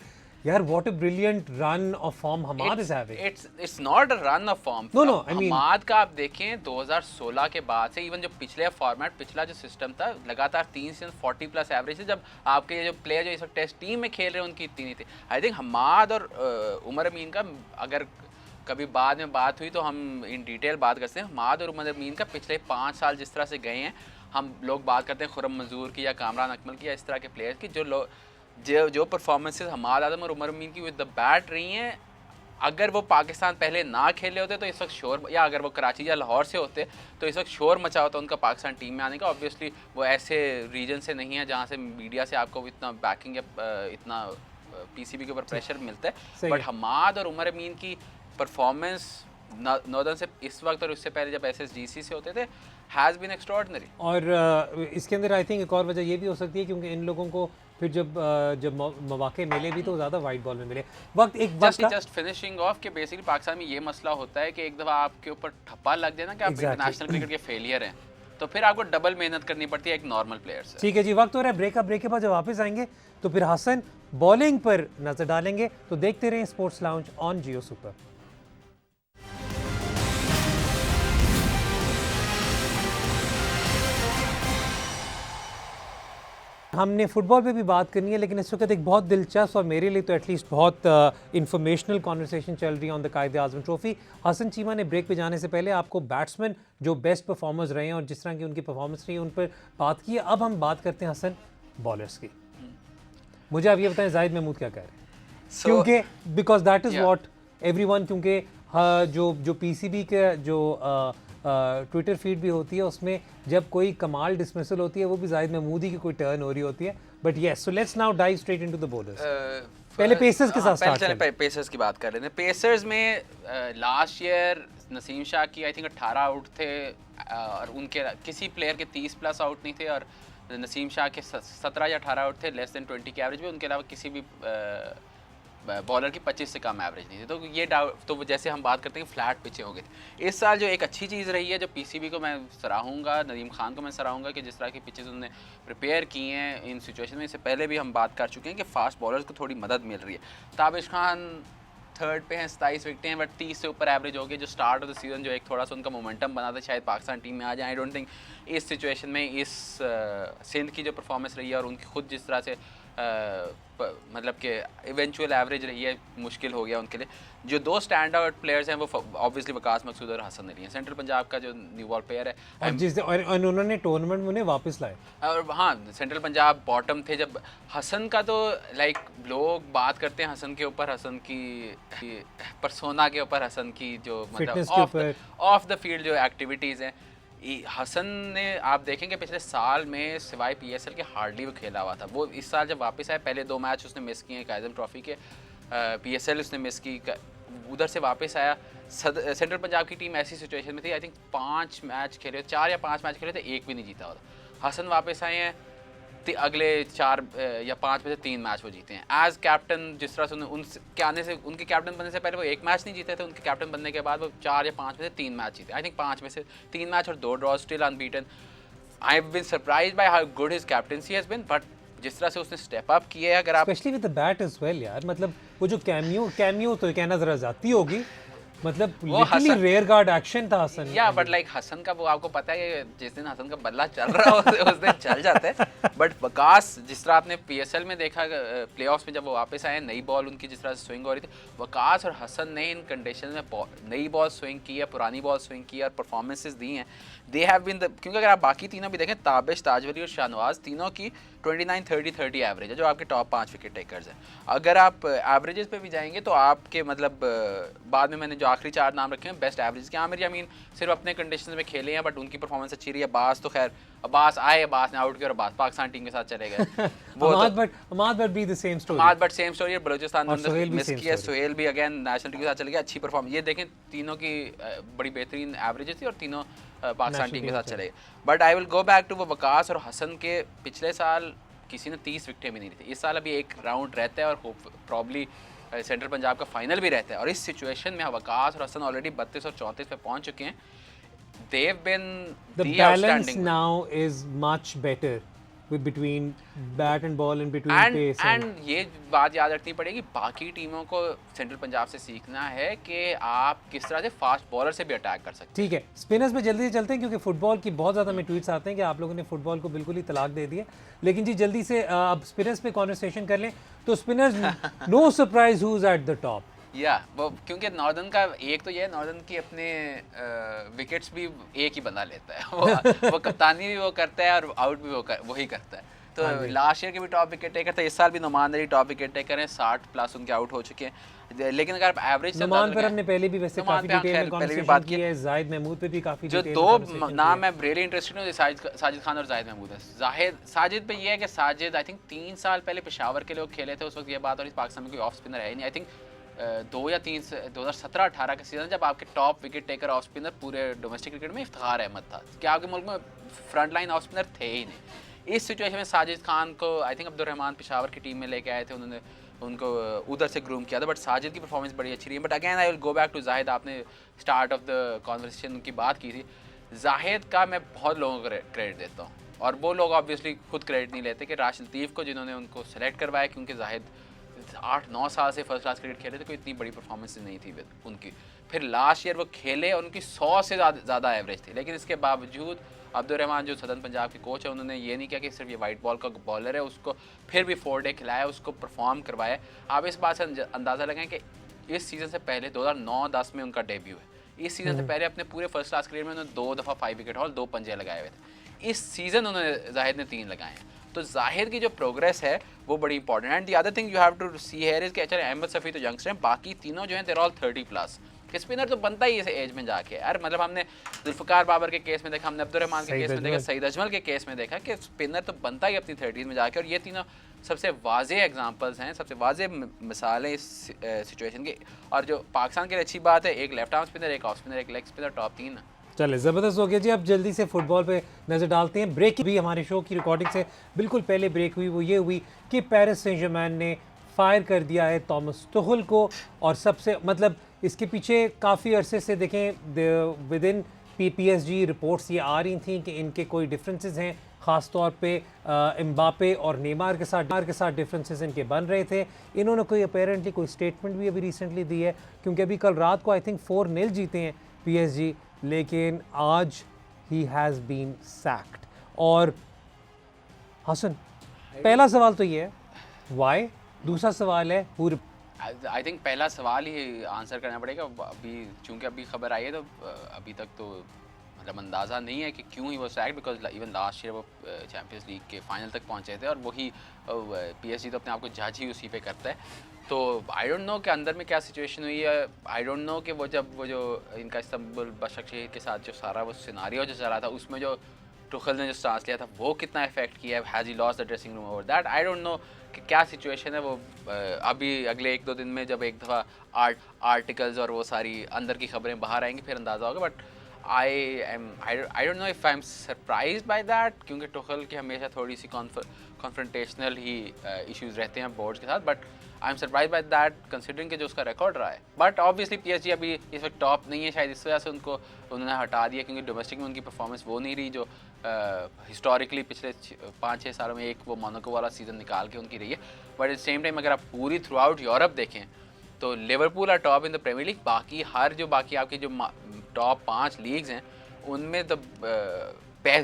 यार. What a brilliant run of form Hammad is having. It's not a run of form. No I mean Hammad का आप देखें 2016 के बाद से, इवन जो पिछले फॉर्मेट, पिछला जो सिस्टम था, लगातार 3 सीजन 40 प्लस एवरेज है. जब आपके ये जो प्लेयर जो इस वक्त टेस्ट टीम में खेल रहे हैं उनकी इतनी नहीं थी. आई थिंक हमाद और उमर अमीन का अगर कभी बाद में बात हुई तो हम इन डिटेल बात करते हैं. हमाद और उमर अमीन का पिछले 5 साल जिस तरह से गए हैं, हम लोग बात करते हैं खुर्रम मंजूर की या कामरान अकमल की या इस तरह के प्लेयर्स की, जो परफॉर्मेंसेस हमाद आदम और उमर अमीन की विद द बैट रही हैं, अगर वो पाकिस्तान पहले ना खेले होते तो इस वक्त शोर, या अगर वो कराची या लाहौर से होते तो इस वक्त शोर मचा होता उनका पाकिस्तान टीम में आने का. ऑब्वियसली वो ऐसे रीजन से नहीं है जहाँ से मीडिया से आपको इतना बैकिंग या इतना PCB के ऊपर प्रेशर मिलता है. बट हमाद और उमर अमीन की परफॉर्मेंस नॉर्दर्न से इस वक्त और उससे पहले जब SSGC से होते थे हैज़ बीन एक्स्ट्राऑर्डिनरी. और इसके अंदर आई थिंक एक और वजह ये भी हो सकती है क्योंकि इन लोगों को फिर जब मौके मिले भी तो ज़्यादा वाइट बॉल में मिले. जस्ट फिनिशिंग ऑफ के बेसिकली पाकिस्तान में ये मसला होता है कि एक दफ़ा आपके ऊपर ठप्पा लग जाए ना कि आप इंटरनेशनल क्रिकेट के फेलियर हैं, तो फिर आपको डबल मेहनत करनी पड़ती है एक नॉर्मल प्लेयर से. ठीक है जी, वक्त हो रहा है ब्रेक. ब्रेक के बाद जब वापस आएंगे तो फिर हसन बॉलिंग पर नजर डालेंगे. तो देखते रहें sports lounge on Geo super. हमने फुटबॉल पे भी बात करनी है, लेकिन इस वक्त एक बहुत दिलचस्प और मेरे लिए तो एटलीस्ट बहुत इंफॉर्मेशनल कॉन्वर्सेशन चल रही है ऑन द कायदे आज़म ट्रॉफी. हसन चीमा ने ब्रेक पे जाने से पहले आपको बैट्समैन जो बेस्ट परफॉर्मर्स रहे हैं और जिस तरह की उनकी परफॉर्मेंस रही है उन पर बात की है. अब हम बात करते हैं हसन बॉलर्स की. मुझे आप ये बताएं जाहिद महमूद क्या कह रहे हैं. क्योंकि because that is Yeah. What everyone, क्योंकि जो पीसीबी के जो ट्विटर फीड भी होती है उसमें जब कोई कमाल डिसमिसल होती है वो भी जाहिद महमूदी की कोई टर्न हो रही होती है. But yes, so let's now dive straight into the bowlers. पहले पेसर्स के साथ स्टार्ट पहले पेसर्स की बात कर रहे थे. पेसर्स में लास्ट ईयर नसीम शाह की आई थिंक 18 आउट थे और उनके किसी प्लेयर के 30 प्लस आउट नहीं थे और नसीम शाह के 17 या 18 आउट थे लेस देन 20 के एवरेज में. उनके अलावा किसी भी बॉलर की 25 से कम एवरेज नहीं थी. तो ये तो जैसे हम बात करते हैं फ्लैट पिचें हो गई थी. इस साल जो एक अच्छी चीज़ रही है जो पीसीबी को मैं सराहूँगा, नदीम खान को मैं सराहूँगा कि जिस तरह की पिचेस उन्होंने प्रिपेयर की हैं इन सिचुएशन में. इससे पहले भी हम बात कर चुके हैं कि फास्ट बॉलर्स को थोड़ी मदद मिल रही है. ताबिश खान थर्ड पे हैं, 27 विकेटें हैं, बट 30 से ऊपर एवरेज हो गई. जो स्टार्ट ऑफ द सीजन जो एक थोड़ा सा उनका मोमेंटम बना था शायद पाकिस्तान टीम में आ जाए. आई डोंट थिंक इस सिचुएशन में इस सिंध की जो परफॉर्मेंस रही है और उनकी खुद जिस तरह से मतलब कि इवेंचुअल एवरेज रही है मुश्किल हो गया उनके लिए. जो दो स्टैंड आउट प्लेयर्स हैं वो ऑब्वियसली वकास मकसूद और हसन अली हैं. सेंट्रल पंजाब का जो न्यू बॉल प्लेयर है और उन्होंने टूर्नामेंट में उन्हें वापस लाए. और हाँ, सेंट्रल पंजाब बॉटम थे जब. हसन का तो लाइक लोग बात करते हैं हसन के ऊपर, हसन की परसोना के ऊपर, हसन की जो मतलब ऑफ द फील्ड जो एक्टिविटीज़ हैं. हसन ने आप देखेंगे पिछले साल में सिवाय पीएसएल के हार्डली वो खेला हुआ था. वो इस साल जब वापस आए पहले 2 मैच उसने मिस किए कायज़म ट्रॉफी के, पीएसएल उसने मिस की, उधर से वापस आया. सेंट्रल पंजाब की टीम ऐसी सिचुएशन में थी आई थिंक 5 मैच खेले, 4 या 5 मैच खेले थे, एक भी नहीं जीता हुआ था. हसन वापस आए हैं, अगले 4 या 5 में से 3 मैच वो जीते हैं एज कैप्टन. जिस तरह से उनके आने से, उनके कैप्टन बनने से पहले वो 1 मैच नहीं जीते थे. उनके कैप्टन बनने के बाद वो 4 या 5 में से 3 मैच जीते. आई थिंक 5 में से 3 मैच और 2 draw, still unbeaten. I have been surprised by how good his captaincy has been. But जिस तरह से उसने स्टेप अप किया है, अगर आप specially with the bat as well यार, मतलब वो जो कैमियो तो कहना जरा जाती होगी, मतलब लिटरली रेयर गार्ड एक्शन था हसन. या बट लाइक हसन का वो आपको पता है कि जिस दिन हसन का बल्ला चल रहा हो उस दिन चल जाता है. बट वकास जिस तरह आपने पीएसएल में देखा, प्लेऑफ्स में जब वो वापस आए, नई बॉल उनकी जिस तरह से स्विंग हो रही थी, वकास और हसन ने इन कंडीशन में नई बॉल स्विंग की है, पुरानी बॉल स्विंग की है और परफॉर्मेंसेस दी हैं. दे हैव बीन क्योंकि अगर आप बाकी तीनों भी देखें, ताबिश, ताजवली और शाहनवाज, तीनों की 29, 30, 30 एवरेज है जो आपके टॉप 5 विकेट टेकर्स हैं. अगर आप एवरेजेस पे भी जाएंगे तो आपके मतलब बाद में मैंने जो आखिरी 4 नाम रखे हैं बेस्ट एवरेज के, आमिर यामीन सिर्फ अपने कंडीशन में खेले हैं बट उनकी परफॉर्मेंस अच्छी रही है. अब्बास तो खैर अब्बास आए, अब्बास ने आउट किया और अब्बास पाकिस्तान टीम के साथ चले गए. अहमद बट भी the same story. Ahmed Butt same story. Balochistan ने मिस किया. सुहेल भी अगेन नेशनल टीम के साथ चले गए. अच्छी परफॉर्म, ये देखें तीनों की बड़ी बेहतरीन एवरेजेस थी और तीनों पाकिस्तान टीम के साथ चले गए. But I will go back to वो वकास और हसन के. पिछले साल किसी ने 30 विकेटें भी नहीं थी. इस साल अभी एक राउंड रहता है और प्रॉब्ली सेंट्रल पंजाब का फाइनल भी रहता है. और इस सिचुएशन में वकास और हसन ऑलरेडी 32 और 34 पे पहुंच चुके हैं. They've been the balance now is much better between bat and ball and between pace and ये बात याद रखनी पड़ेगी, बाकी टीमों को सेंट्रल पंजाब से सीखना है कि आप किस तरह से फास्ट बॉलर से भी अटैक कर सकते हैं. ठीक है, स्पिनर्स पे जल्दी से चलते हैं क्योंकि फुटबॉल की बहुत ज़्यादा में ट्वीट्स आते हैं कि आप लोगों ने फुटबॉल को बिल्कुल ही तलाक दे दिया. लेकिन जी जल्दी से अब स्पिनर्स पे कॉन्वर्सेशन कर लें. तो spinners no surprise who is at the top. या वो क्योंकि नॉर्दर्न का एक तो ये है, नॉर्दर्न की अपने विकेट्स भी एक ही बंदा लेता है. वो कप्तानी भी वो करता है और आउट भी वही करता है. तो लास्ट ईयर के भी टॉप विकेट टेकर था, इस साल भी Numan Ali top wicket taker हैं. 60 प्लस उनके आउट हो चुके हैं. लेकिन अगर आप एवरेज नुमान पर हमने पहले भी वैसे काफी डिटेल में कॉन्वर्सेशन की है. जाहिद महमूद पे भी काफी जो दो नाम मैं रियली इंटरेस्टेड हूं, साजिद खान और जाहिद महमूद है. साजिद पे ये है कि साजिद आई थिंक 3 साल पहले पेशावर के लोग खेले थे. उस वक्त ये बात और इस पाकिस्तान में कोई ऑफ स्पिनर है नहीं. आई थिंक 2 या 3 2017-18 का सीजन जब आपके top wicket taker off spinner पूरे डोमेस्टिक क्रिकेट में इफ्तिखार अहमद था कि आपके मुल्क में फ्रंट लाइन ऑफ स्पिनर थे ही नहीं. इस सिचुएशन में साजिद खान को आई थिंक अब्दुर्रहमान पेशावर की टीम में लेके आए थे, उन्होंने उनको उधर से ग्रूम किया था. बट साजिद की परफॉर्मेंस बड़ी अच्छी रही है. But again I will go back to Zahid. आपने स्टार्ट ऑफ द कॉन्वर्सेशन की बात की थी. जाहिद का मैं बहुत लोगों को क्रेडिट देता हूँ और वो लोग ऑब्वियसली खुद क्रेडिट नहीं लेते कि राशिद लतीफ़ को जिन्होंने उनको सेलेक्ट करवाया, क्योंकि जाहिद 8-9 साल से फर्स्ट क्लास क्रिकेट खेले थे, कोई इतनी बड़ी परफॉर्मेंस नहीं थी उनकी. फिर लास्ट ईयर वो खेले और उनकी 100 से ज़्यादा एवरेज थी. लेकिन इसके बावजूद अब्दुर्रहमान जो सदर्न पंजाब के कोच है, उन्होंने ये नहीं किया कि सिर्फ ये वाइट बॉल का बॉलर है, उसको फिर भी 4 डे खिलाया, उसको परफॉर्म करवाया. आप इस बात से अंदाज़ा लगाएं कि इस सीज़न से पहले 2009-10 में उनका डेब्यू है. इस सीज़न से पहले अपने पूरे फर्स्ट क्लास करियर में उन्होंने 2 दफ़ा 5 विकेट हॉल 2 पंजे लगाए हुए थे. इस सीज़न उन्होंने जाहिद ने 3 लगाए हैं. तो जाहिर की जो प्रोग्रेस है वो बड़ी इंपॉर्टेंट है। And the other thing you have to see here is कि अच्छा अहमद सफ़ी तो यंगस्टर हैं, बाकी तीनों जो हैं देयर ऑल 30+। स्पिनर तो बनता ही इस एज में जाके यार, मतलब हमने जुल्फ़िकार बाबर के केस में देखा, हमने अब्दुर्रहमान के केस में देखा, सईद अजमल के केस में देखा कि स्पिनर तो बनता ही अपनी 30s में जाके। और ये तीनों सबसे वाज़ेह एग्जांपल्स हैं, सबसे वाज़ेह मिसालें इस सिचुएशन की। और जो पाकिस्तान के लिए अच्छी बात है, एक लेफ्ट आर्म स्पिनर, एक ऑफ स्पिनर, एक लेग स्पिनर, टॉप 3। चले ज़बरदस्त हो गया जी। अब जल्दी से फुटबॉल पे नज़र डालते हैं। ब्रेक भी हमारे शो की रिकॉर्डिंग से बिल्कुल पहले ब्रेक हुई, वो ये हुई कि पेरिस सेंट जर्मैन ने फायर कर दिया है थॉमस तुखल को। और सबसे मतलब इसके पीछे काफ़ी अरसे से देखें विद इन PSG रिपोर्ट्स ये आ रही थी कि इनके कोई डिफरेंसेस हैं, ख़ास तौर पे एम्बापे और नेमार के साथ डिफरेंसेस इनके बन रहे थे। इन्होंने कोई अपेरेंटली कोई स्टेटमेंट भी अभी रिसेंटली दी है, क्योंकि अभी कल रात को आई थिंक 4-0 जीते हैं PSG, लेकिन आज ही हैज़ बीन सैक्ड। और हसन, पहला सवाल तो ये है वाई, दूसरा सवाल है हु। आई थिंक पहला सवाल ही आंसर करना पड़ेगा अभी, चूँकि अभी खबर आई है तो अभी तक तो मतलब अंदाज़ा नहीं है कि क्यों ही वो sacked, because even last year वो चैम्पियंस लीग के फाइनल तक पहुंचे थे और वही PSG तो अपने आप को जज ही उसी पे करता है। तो आई डोंट नो कि अंदर में क्या सिचुएशन हुई है। आई डोंट नो कि वो जो इनका इस्तांबुल बशकशहीर के साथ जो सारा वो सिनारियो जो चला था, उसमें जो तुखल ने जो स्टांस लिया था वो कितना इफेक्ट किया है, has he lost the dressing room over that. I don't no कि क्या सिचुएशन है। वो अभी अगले 1-2 दिन में जब एक दफ़ा आर्टिकल्स और वो सारी अंदर की खबरें बाहर आएंगी फिर अंदाज़ा होगा। But I don't know if I am surprise by that, क्योंकि तुखल की हमेशा थोड़ी सी कॉन्फ्रंटेशनल ही इश्यूज़ रहते हैं बोर्ड्स के साथ। But I am surprise by that considering कि जो उसका रिकॉर्ड रहा है। बट ऑब्वियसली PSG अभी इस वक्त टॉप नहीं है, शायद इस वजह से उन्होंने हटा दिया, क्योंकि डोमेस्टिक में उनकी परफॉर्मेंस वो नहीं रही जो हिस्टोरिकली पिछले 5-6 सालों में एक वो मोनाको वाला सीज़न निकाल के उनकी रही है। बट एट सेम टाइम अगर आप पूरी थ्रू आउट यूरोप देखें तो Liverpool are top in the premier league. बाकी आपकी जो टॉप 5 लीग्स हैं उनमें तो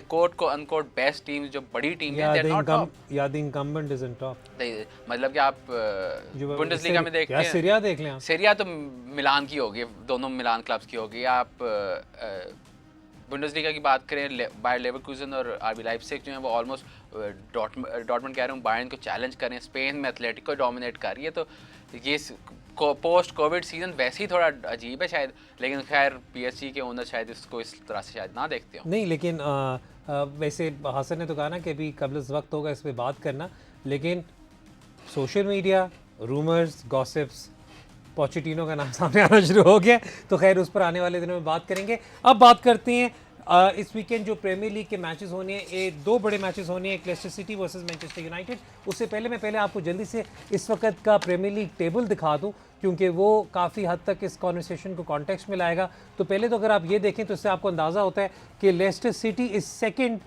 कोट को अनकोट बेस्ट टीम जो बड़ी टीम है, दे आर नॉट टॉप। या द इंकम्बेंट इज इन टॉप, मतलब कि आप बुंडेसलीगा में देख लें, सीरिया देख लें। सीरिया तो मिलान की होगी, दोनों मिलान क्लब्स की होगी। आप बुंडेसलीगा की बात करें, बायर लेवरकुसन और RB लाइप्जिग जो है वो ऑलमोस्ट डॉर्टमुंड कह रहा हूँ बायर्न को चैलेंज कर रहे हैं। स्पेन में एथलेटिको डोमिनेट कर रही है। तो ये पोस्ट कोविड सीजन वैसे ही थोड़ा अजीब है शायद, लेकिन खैर PSG के ओनर शायद इसको इस तरह से शायद ना देखते हो। नहीं, लेकिन वैसे हसन ने तो कहा ना कि अभी कबल वक्त होगा इस पर बात करना, लेकिन social media rumours gossips Pochettino का नाम सामने आना शुरू हो गया, तो खैर उस पर आने वाले दिनों में बात करेंगे। अब बात करते हैं इस वीकेंड जो प्रीमियर लीग के मैचेस होने हैं, 2 बड़े मैचेस होने हैं, एक Lester City versus Manchester United. उससे पहले आपको जल्दी से इस वक्त का प्रीमियर लीग टेबल दिखा दूं, क्योंकि वो काफ़ी हद तक इस कॉन्वर्सेशन को कॉन्टेक्स्ट में लाएगा। तो पहले तो अगर आप ये देखें तो इससे आपको अंदाज़ा होता है कि लेस्टर सिटी इज़ सेकेंड,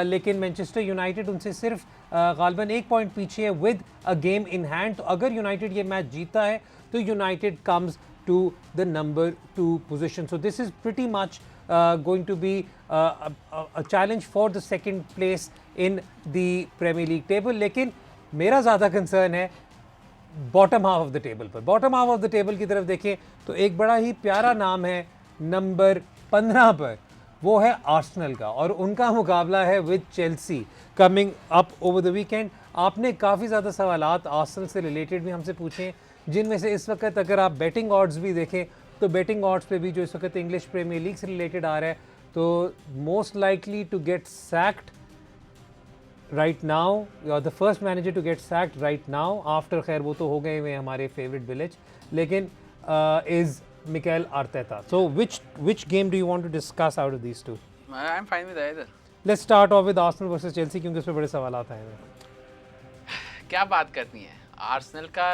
लेकिन मैनचेस्टर यूनाइटेड उनसे सिर्फ गालबन 1 पॉइंट पीछे है with a game in hand. तो अगर यूनाइटेड ये मैच जीता है तो United comes to the number 2 position. So this is pretty much going to be a challenge for the second place in the Premier League table। लेकिन मेरा ज़्यादा कंसर्न है bottom half of the table पर। Bottom half of the table की तरफ देखें तो एक बड़ा ही प्यारा नाम है नंबर 15 पर, वो है आर्सेनल का, और उनका मुकाबला है with Chelsea coming up over the weekend. आपने काफ़ी ज़्यादा सवालात आर्सेनल से रिलेटेड भी हमसे पूछे, जिनमें से इस वक्त अगर आप बैटिंग ऑड्स भी देखें तो बैटिंग ऑड्स पे भी जो इस वक्त इंग्लिश प्रीमियर लीग से रिलेटेड आ रहा है, तो most likely to get sacked right now, you are the first manager to get sacked right now after, खैर वो तो हो गए हुए हमारे फेवरेट विलेज, लेकिन इज Mikel Arteta. So which game do you want to discuss out of these two? I'm fine with either. Let's start off with Arsenal versus Chelsea, क्योंकि उसमें बड़े सवालात आए हैं। क्या बात करनी है आर्सेनल का,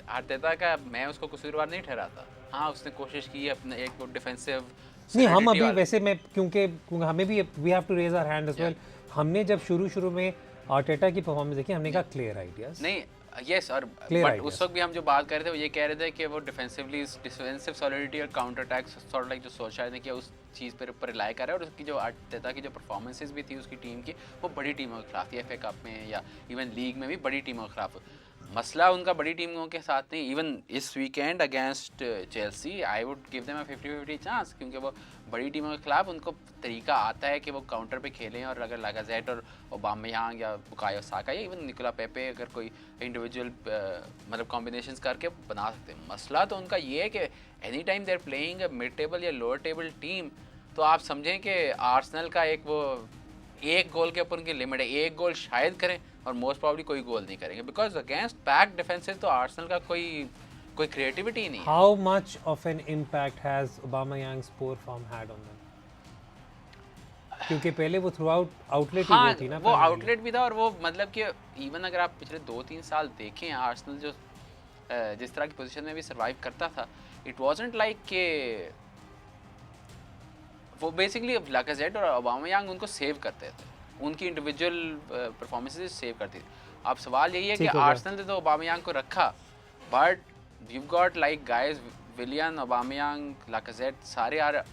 आर्टेटा का मैं उसको कसूरवार नहीं ठहराता। हाँ, उसने कोशिश की अपने एक वो डिफेंसिव नहीं, हम अभी वैसे मैं क्योंकि हमें भी we have to raise our hand as well. हमने जब शुरू में आर्टेटा की परफॉर्मेंस देखी, हमने कहा क्लियर आइडियाज नहीं, यस, और बट उस वक्त भी हम जो बात कर रहे थे वो ये कह रहे थे कि वो डिफेंसिव सॉलिडिटी और काउंटर अटैक सॉर्ट लाइक जो सोल्शायर ने किया उस चीज़ पर ऊपर रिलाई कर रहा है। और उसकी जो आर्टेटा की जो परफॉर्मेंसेज भी थी उसकी टीम की, वो बड़ी टीमों के खिलाफ थी, FA कप में या इवन लीग में भी बड़ी टीमों के खिलाफ। मसला उनका बड़ी टीमों के साथ नहीं, इवन इस weekend against Chelsea I would give them a 50-50 chance, क्योंकि वो बड़ी टीमों के खिलाफ उनको तरीका आता है कि वो काउंटर पे खेलें, और अगर लाकाज़ेट और ओबामेयांग या बुकायो साका या इवन निकोला पेपे अगर कोई इंडिविजुअल मतलब कॉम्बिनेशंस करके बना सकते हैं। मसला तो उनका ये है कि any time they are playing a mid table या लोअर टेबल टीम, तो आप समझें कि आर्सेनल का एक गोल के ऊपर उनकी लिमिट है, एक गोल शायद करें और मोस्ट प्रॉब्ली कोई गोल नहीं करेंगे, बिकॉज अगेंस्ट पैक डिफेंसेस तो आर्सेनल का कोई क्रिएटिविटी नहीं है। How much of an impact has Aubameyang's poor form had on them? क्योंकि पहले वो थ्रू आउट आउटलेट ही वो थी ना, वो आउटलेट भी था, और वो मतलब कि इवन अगर आप पिछले 2-3 साल देखें आर्सेनल जो जिस तरह की पोजीशन में भी सर्वाइव करता था, इट वाजंट लाइक के वो बेसिकली लाकाज़ेट और ओबामेयांग उनको सेव करते थे, उनकी इंडिविजुअल परफॉर्मेंसेस सेव करती थी। अब सवाल यही है कि आर्सेनल ने तो ओबामेयांग को रखा, but you got like guys Willian, Aubameyang, Lacazette सारे are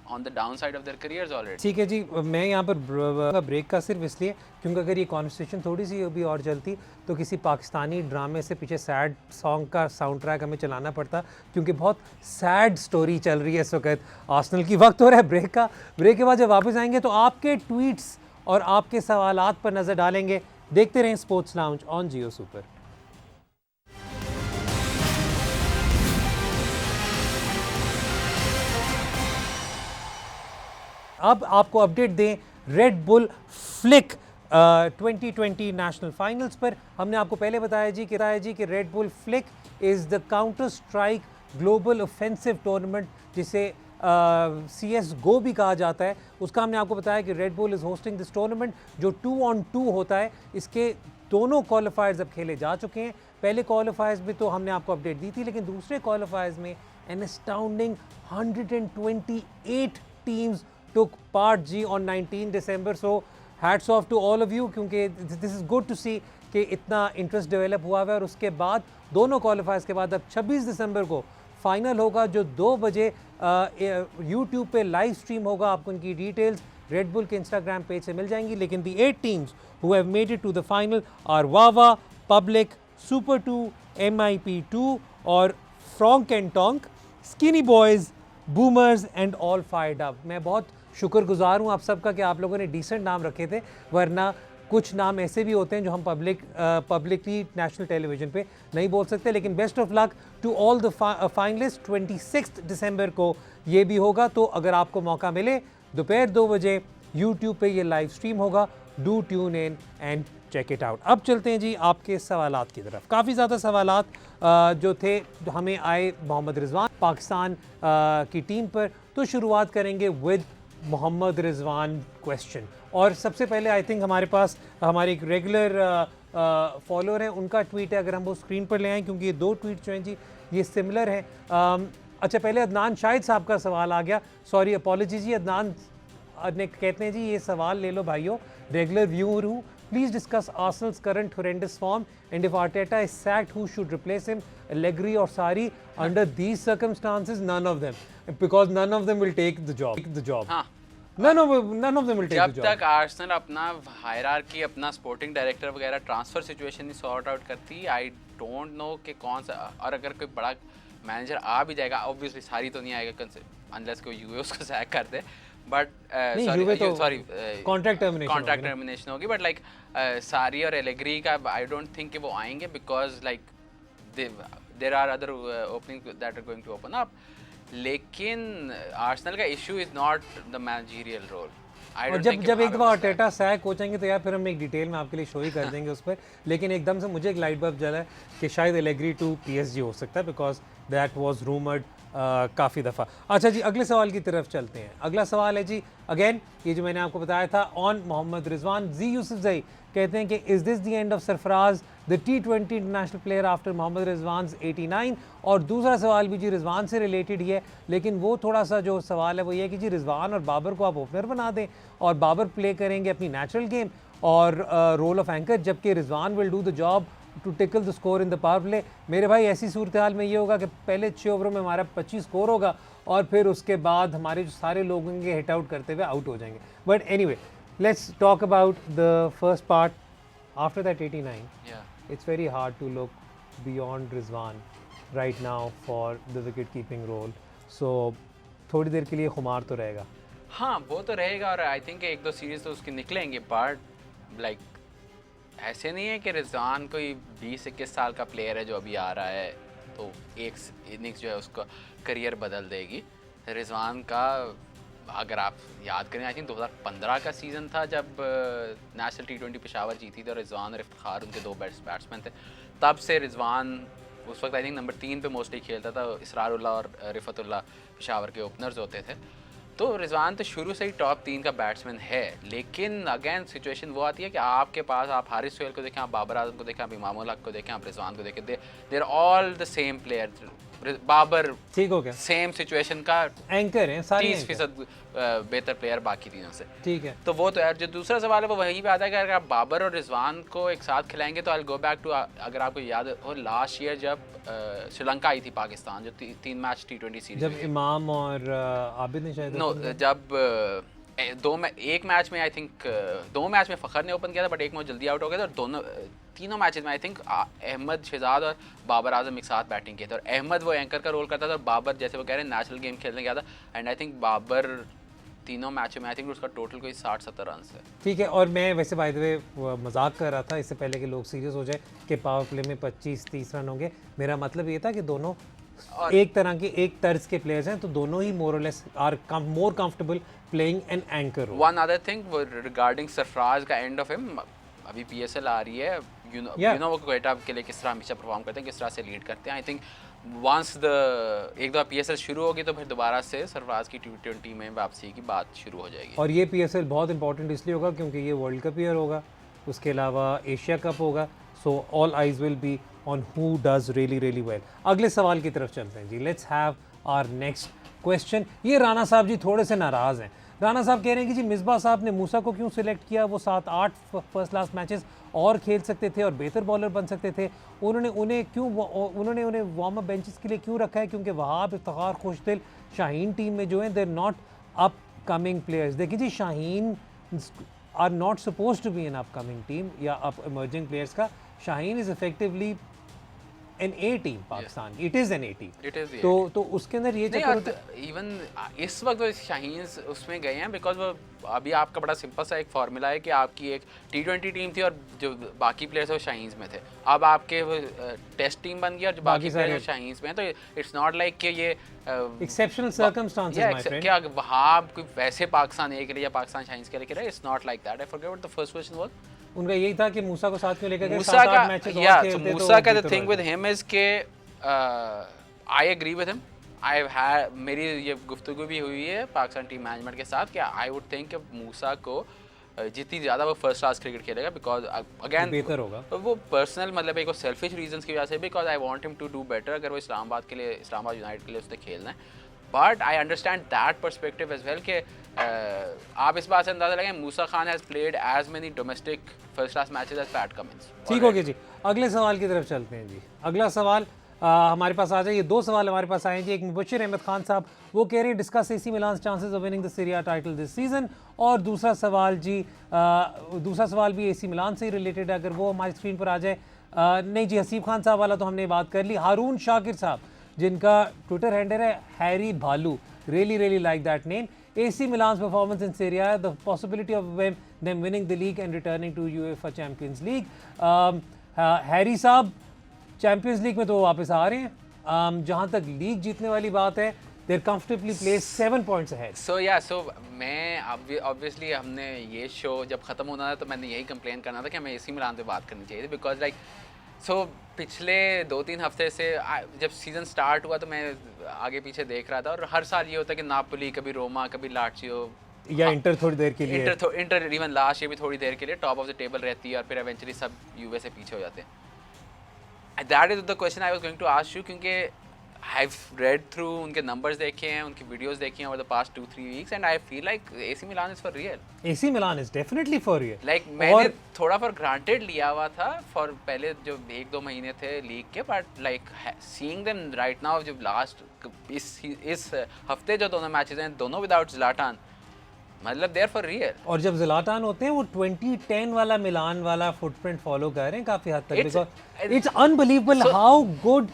on the down side of their careers already. ठीक है जी, मैं यहाँ पर ब्रेक का सिर्फ इसलिए क्योंकि अगर ये कॉन्वर्सेशन थोड़ी सी भी और चलती तो किसी पाकिस्तानी ड्रामे से पीछे सैड सॉन्ग का साउंड ट्रैक हमें चलाना पड़ता, क्योंकि बहुत सैड स्टोरी चल रही है इस वक्त आर्सेनल की। वक्त हो रहा है ब्रेक का। ब्रेक के बाद जब वापस आएंगे तो आपके ट्वीट्स और आपके सवालात पर नज़र डालेंगे। देखते रहें sports lounge on Geo super. अब आपको अपडेट दें red bull flick 2020 national finals पर। हमने आपको पहले बताया जी कि red bull flick is the counter strike global offensive tournament, जिसे CS GO भी कहा जाता है। उसका हमने आपको बताया कि red bull is hosting this tournament जो 2-on-2 होता है। इसके दोनों क्वालिफायर्स अब खेले जा चुके हैं। पहले क्वालिफायर्स में तो हमने आपको अपडेट दी थी, लेकिन दूसरे क्वालिफायर्स में an astounding 128 teams took part जी on 19 December, so hats off to all of you, क्योंकि this is good to see कि इतना इंटरेस्ट डेवलप हुआ है। और उसके बाद दोनों क्वालिफायर्स के बाद अब 26 दिसंबर को फाइनल होगा जो 2 बजे यूट्यूब पे लाइव स्ट्रीम होगा। आपको उनकी डिटेल्स रेड बुल के इंस्टाग्राम पेज से मिल जाएंगी। लेकिन the 8 teams who have made it to the final are वावा, पब्लिक, सुपर 2, MIP2 और फ्रॉन्क एंड टोंक, skinny boys, boomers and all fired up. मैं बहुत शुक्रगुजार हूँ आप सबका कि आप लोगों ने डिसेंट नाम रखे थे, वरना कुछ नाम ऐसे भी होते हैं जो हम पब्लिकली नेशनल टेलीविज़न पे नहीं बोल सकते। लेकिन best of luck to all the finalist. 26 दिसंबर को ये भी होगा, तो अगर आपको मौका मिले दोपहर 2 बजे यूट्यूब पे ये लाइव स्ट्रीम होगा। Do tune in and check it out. अब चलते हैं जी आपके सवालात की तरफ। काफ़ी ज़्यादा सवालात जो थे हमें आए मोहम्मद रिजवान पाकिस्तान की टीम पर, तो शुरुआत करेंगे विद मोहम्मद रिजवान क्वेश्चन। और सबसे पहले आई थिंक हमारे पास हमारे एक रेगुलर फॉलोअर हैं, उनका ट्वीट है। अगर हम वो स्क्रीन पर ले आएँ, क्योंकि ये 2 ट्वीट जो हैं जी ये सिमिलर हैं। अच्छा, पहले अदनान शाहिद साहब का सवाल आ गया, सॉरी अपॉलॉजी जी। अदनान ने कहते हैं जी ये सवाल ले लो भाइयों, रेगुलर व्यूअर हूँ, please discuss Arsenal's current horrendous form and if Arteta is sacked who should replace him, Allegri or Sarri? Under these circumstances none of them, because none of them will take the job. हाँ, none of them will take the जब job. तक आर्सेनल अपना हायरार्की, अपना स्पोर्टिंग डायरेक्टर वगैरह ट्रांसफर सिचुएशन नहीं सॉर्ट आउट करती, आई डोंट नो कि कौन सा, और अगर कोई बड़ा मैनेजर आ भी जाएगा, ऑब्वियसली सारी तो नहीं आएगा अनलेस कोई यूए उसको सैक कर दे, बट सॉरी कॉन्ट्रैक्ट टर्मिनेशन होगी, बट लाइक सारी और एलेग्री का आई डोंट थिंक कि वो आएंगे, because like there are other opening that are going to open up. लेकिन आर्सेनल का issue is not the managerial role. और जब एक दफ़ा आर्टेटा सैक हो जाएंगे तो यार फिर हम एक डिटेल में आपके लिए शो ही कर देंगे उस पर। लेकिन एकदम से मुझे एक लाइट बल्ब जला है कि शायद एलेग्री टू PSG हो सकता है, बिकॉज दैट वाज रूमर्ड काफ़ी दफ़ा। अच्छा जी, अगले सवाल की तरफ चलते हैं। अगला सवाल है जी, अगेन ये जो मैंने आपको बताया था ऑन मोहम्मद रिजवान। जी यूसुफ जई कहते हैं कि is this the end of Sarfaraz the T20 international player after Mohammad Rizwan 89? और दूसरा सवाल भी जी रिजवान से रिलेटेड ही है, लेकिन वो थोड़ा सा जो सवाल है वो ये है कि जी रिजवान और बाबर को आप ओपनर बना दें और बाबर प्ले करेंगे अपनी नेचुरल गेम और रोल ऑफ एंकर, जबकि Rizwan will do the job to tickle the score in the power play. मेरे भाई ऐसी सूरत हाल में ये होगा कि पहले 6 ओवरों में हमारा 25 स्कोर होगा और फिर उसके बाद हमारे जो सारे लोग होंगे हिट आउट करते हुए आउट हो जाएंगे। But anyway, let's talk about the first part after that 89। It's very hard to look beyond Rizwan right now for the wicket keeping role. So थोड़ी देर के लिए खुमार तो रहेगा. हाँ वो तो रहेगा और आई थिंक एक दो सीरीज तो उसके निकलेंगे बट लाइक ऐसे नहीं है कि रिजवान कोई 20-21 साल का प्लेयर है जो अभी आ रहा है तो एक इनिंग्स जो है उसका करियर बदल देगी. रिजवान का अगर आप याद करें आई थिंक 2015 का सीज़न था जब नेशनल T20 पेशावर जीती थी और रिजवान और इफ्तिखार उनके दो बैट्समैन थे. तब से रिजवान उस वक्त आई थिंक नंबर 3 पे मोस्टली खेलता था. इसरारुल्लाह और रिफतुल्लाह पेशावर के ओपनर्स होते थे. तो रिजवान तो शुरू से ही टॉप 3 का बैट्समैन है. लेकिन अगेन सिचुएशन वो आती है कि आपके पास आप हारिस सोहेल को देखें, आप बाबर आजम को देखें, आप इमामुल हक को देखें, आप रिजवान को देखें, they are all the same player. Babar ठीक हो गया, सेम सिचुएशन का एंकर हैं सारे, 30% बेहतर प्लेयर बाकी तीनों से. ठीक है. तो वो तो यार जो दूसरा सवाल है वो वहीं पे आता है कि अगर आप बाबर और रिजवान को एक साथ खिलाएंगे तो आई गो बैक टू, अगर आपको याद हो लास्ट ईयर जब श्रीलंका आई थी पाकिस्तान जो 3 मैच T20 सीरीज जब इमाम और आबिद ने शायद नो जब एक मैच में आई थिंक 2 मैच में फ़खर ने ओपन किया था बट एक मैच जल्दी आउट हो गया था और तीनों मैचेस में आई थिंक अहमद शहजाद और बाबर आजम एक साथ बैटिंग किए थे और अहमद वो एंकर का रोल करता था और बाबर जैसे वो कह रहे हैं नेशनल गेम खेलने गया था एंड आई थिंक बाबर तीनों मैचों में आई थिंक उसका टोटल कोई 60-70 रन है. ठीक है. और मैं वैसे बाय द वे मजाक कर रहा था इससे पहले कि लोग सीरियस हो जाए कि पावर प्ले में 25-30 रन होंगे. मेरा मतलब ये था कि दोनों एक तरह के एक तर्ज के प्लेयर्स हैं तो दोनों ही मोर और less are more comfortable playing an anchor. One other thing regarding Sarfaraz का एंड ऑफ हिम, अभी PSL आ रही है, यू नो वो क्वेटा के लिए किस तरह हमेशा परफॉर्म करते हैं, किस तरह से लीड करते हैं. आई थिंक वंस एक दफ़ा PSL शुरू होगी तो फिर दोबारा से सरफराज की T20 में वापसी की बात शुरू हो जाएगी. और ये PSL बहुत इंपॉर्टेंट इसलिए होगा क्योंकि ये वर्ल्ड कप ईयर होगा, उसके अलावा एशिया कप होगा. So all eyes will be on who does really really well. अगले सवाल की तरफ चलते हैं जी. Let's have our next question. ये राना साहब जी थोड़े से नाराज़ हैं. राना साहब कह रहे हैं कि जी मिसबा साहब ने मूसा को क्यों सिलेक्ट किया, वो 7-8 फर्स्ट क्लास मैचेस और खेल सकते थे और बेहतर बॉलर बन सकते थे. उन्होंने उन्हें वार्म अप बेंचेस के लिए क्यों रखा है, क्योंकि वहाब, इफ्तिखार, खुशदिल शाहीन टीम में जो हैं they are not upcoming players. देखिए जी Shaheen are not suppose to be an upcoming team या अप इमर्जिंग प्लेयर्स का. Shaheen is effectively an A team Pakistan. It is an A team. तो उसके अंदर ये इवन इस वक्त वो शाहीन उसमें गए हैं बिकॉज वो अभी आपका बड़ा सिंपल सा एक फार्मूला है कि आपकी एक T20 टीम थी और जो बाकी प्लेयर्स हैं वो शाहीन में थे. अब आपके वो टेस्ट टीम बन गई और जो बाकी प्लेयर्स शाहीन में हैं तो इट्स नॉट लाइक कि ये एक्सेप्शनल सर्कमस्टांसेस माय फ्रेंड. क्या वहां कोई वैसे पाकिस्तान ए के लिए या पाकिस्तान शाहीन के लिए it's not like that. I forget what the first question was. उनका यही था कि मूसा को साथ में लेकर के मूसा का मैचेस या so मूसा का the thing with him is के I agree with him. I have मेरी ये गुफ्तगू भी हुई है पाकिस्तान टीम मैनेजमेंट के साथ कि आई वुड थिंक कि मूसा को जितनी ज़्यादा वो फर्स्ट क्लास क्रिकेट खेलेगा बिकॉज अगेन बेहतर होगा. वो पर्सनल मतलब एक सेल्फिश रीजंस की वजह से because I want him to do better. अगर वो इस्लामाबाद यूनाइटेड के लिए उसने खेलना है but I understand that perspective as well कि आप इस बात से अंदाजा लगाएं Musa Khan has played as many domestic first class matches as Pat Cummins. ठीक हो गया जी. अगले सवाल की तरफ चलते हैं जी. अगला सवाल हमारे पास आ जाए. ये 2 सवाल हमारे पास आए जी. एक मुबशिर अहमद खान साहब वो कह रहे हैं discuss AC Milan chances of winning the Serie A title this season. और दूसरा सवाल भी AC मिलान से ही रिलेटेड है, अगर वो हमारी स्क्रीन पर आ जाए. नहीं जी, हसीब खान साहब वाला तो हमने बात कर ली. हारून शाकिर साहब जिनका ट्विटर हैंडल है हैरी भालू, really like that name. AC Milan's performance in Serie A, the possibility of them winning the league and returning to UEFA Champions League. Harry साहब चैम्पियंस लीग में तो वापस आ रहे हैं. जहाँ तक लीग जीतने वाली बात है they are comfortably placed 7 points ahead. So मैं ऑब्वियसली हमने ये शो जब ख़त्म होना था तो मैंने यही कंप्लेन करना था कि हमें AC मिलान पे बात करनी चाहिए थी बिकॉज लाइक पिछले 2-3 हफ्ते से जब सीज़न स्टार्ट हुआ तो मैं आगे पीछे देख रहा था और हर साल ये होता है कि नापोली, कभी रोमा, कभी लाचियो या इंटर थोड़ी देर के लिए, इंटर इवन लास्ट ये भी थोड़ी देर के लिए टॉप ऑफ द टेबल रहती है और फिर एवेंचुअली सब यूवे से पीछे हो जाते हैं. That is the question I was going to ask you क्योंकि आई हैव रेड थ्रू उनके नंबर्स देखे हैं, उनकी वीडियोस देखी हैं over the past 2-3 weeks and I feel like AC Milan is for real. AC Milan is definitely for real. Like मैंने थोड़ा फॉर ग्रांटेड लिया हुआ था फॉर पहले जो 1-2 महीने थे लीग के but like seeing them right now जो लास्ट इस हफ्ते जो दोनों मैचेस हैं दोनों विदाउट ज़्लाटान मतलब देयर फॉर रियल। और जब ज़लातान होते हैं वो 2010 वाला मिलान वाला फुटप्रिंट फॉलो कर रहे हैं काफी हद तक, because it's unbelievable how good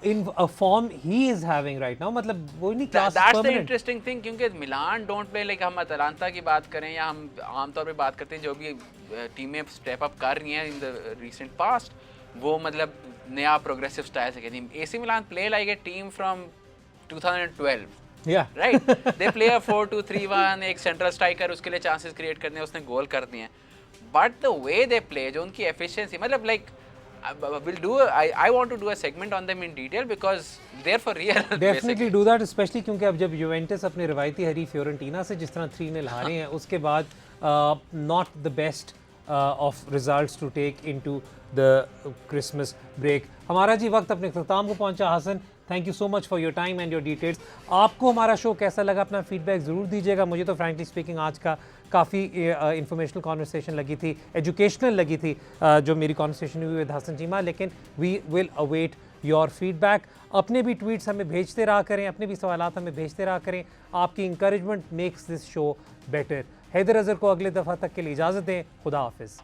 in a form he is having right now. मतलब वो नहीं class that's the interesting thing, क्योंकि मिलान डोंट प्ले लाइक, हम अटलांटा की बात करें या हम आमतौर पे बात करते हैं जो भी टीमें स्टेप अप कर रही हैं इन द रीसेंट पास्ट, वो मतलब नया प्रोग्रेसिव स्टाइल से कहती हैं। AC Milan play like a team from 2012, या राइट? दे प्ले अ 4-2-3-1, एक सेंट्रल स्ट्राइकर, उसके लिए चांसेस क्रिएट करने, उसने गोल कर दिए हैं। But the way they play, जो उनकी एफिशिएंसी, मतलब like I want to do a segment on them in detail because they're for real. Definitely do that, specially क्योंकि अब जब यूवेंटस अपने रवायती हरी फ्योरेंटीना से जिस तरह 3-0 हारे हैं, उसके बाद not the best of results to take into the Christmas break. हमारा जी वक्त अपने अख्ताम को पहुंचा। Hasan, thank you so much for your time and your details. आपको हमारा शो कैसा लगा, अपना फीडबैक ज़रूर दीजिएगा। मुझे तो फ्रैंकली स्पीकिंग आज का काफ़ी इंफॉर्मेशनल कॉन्वर्सेशन लगी थी, एजुकेशनल लगी थी जो मेरी कॉन्वर्सेशन हुई विद हसन चीमा, लेकिन we will await your feedback. अपने भी ट्वीट्स हमें भेजते रहा करें, अपने भी सवालात हमें भेजते रहा करें। आपकी encouragement makes this show better. Haider Azhar को अगले दफ़ा तक के लिए इजाज़त दें। खुदा हाफिज़।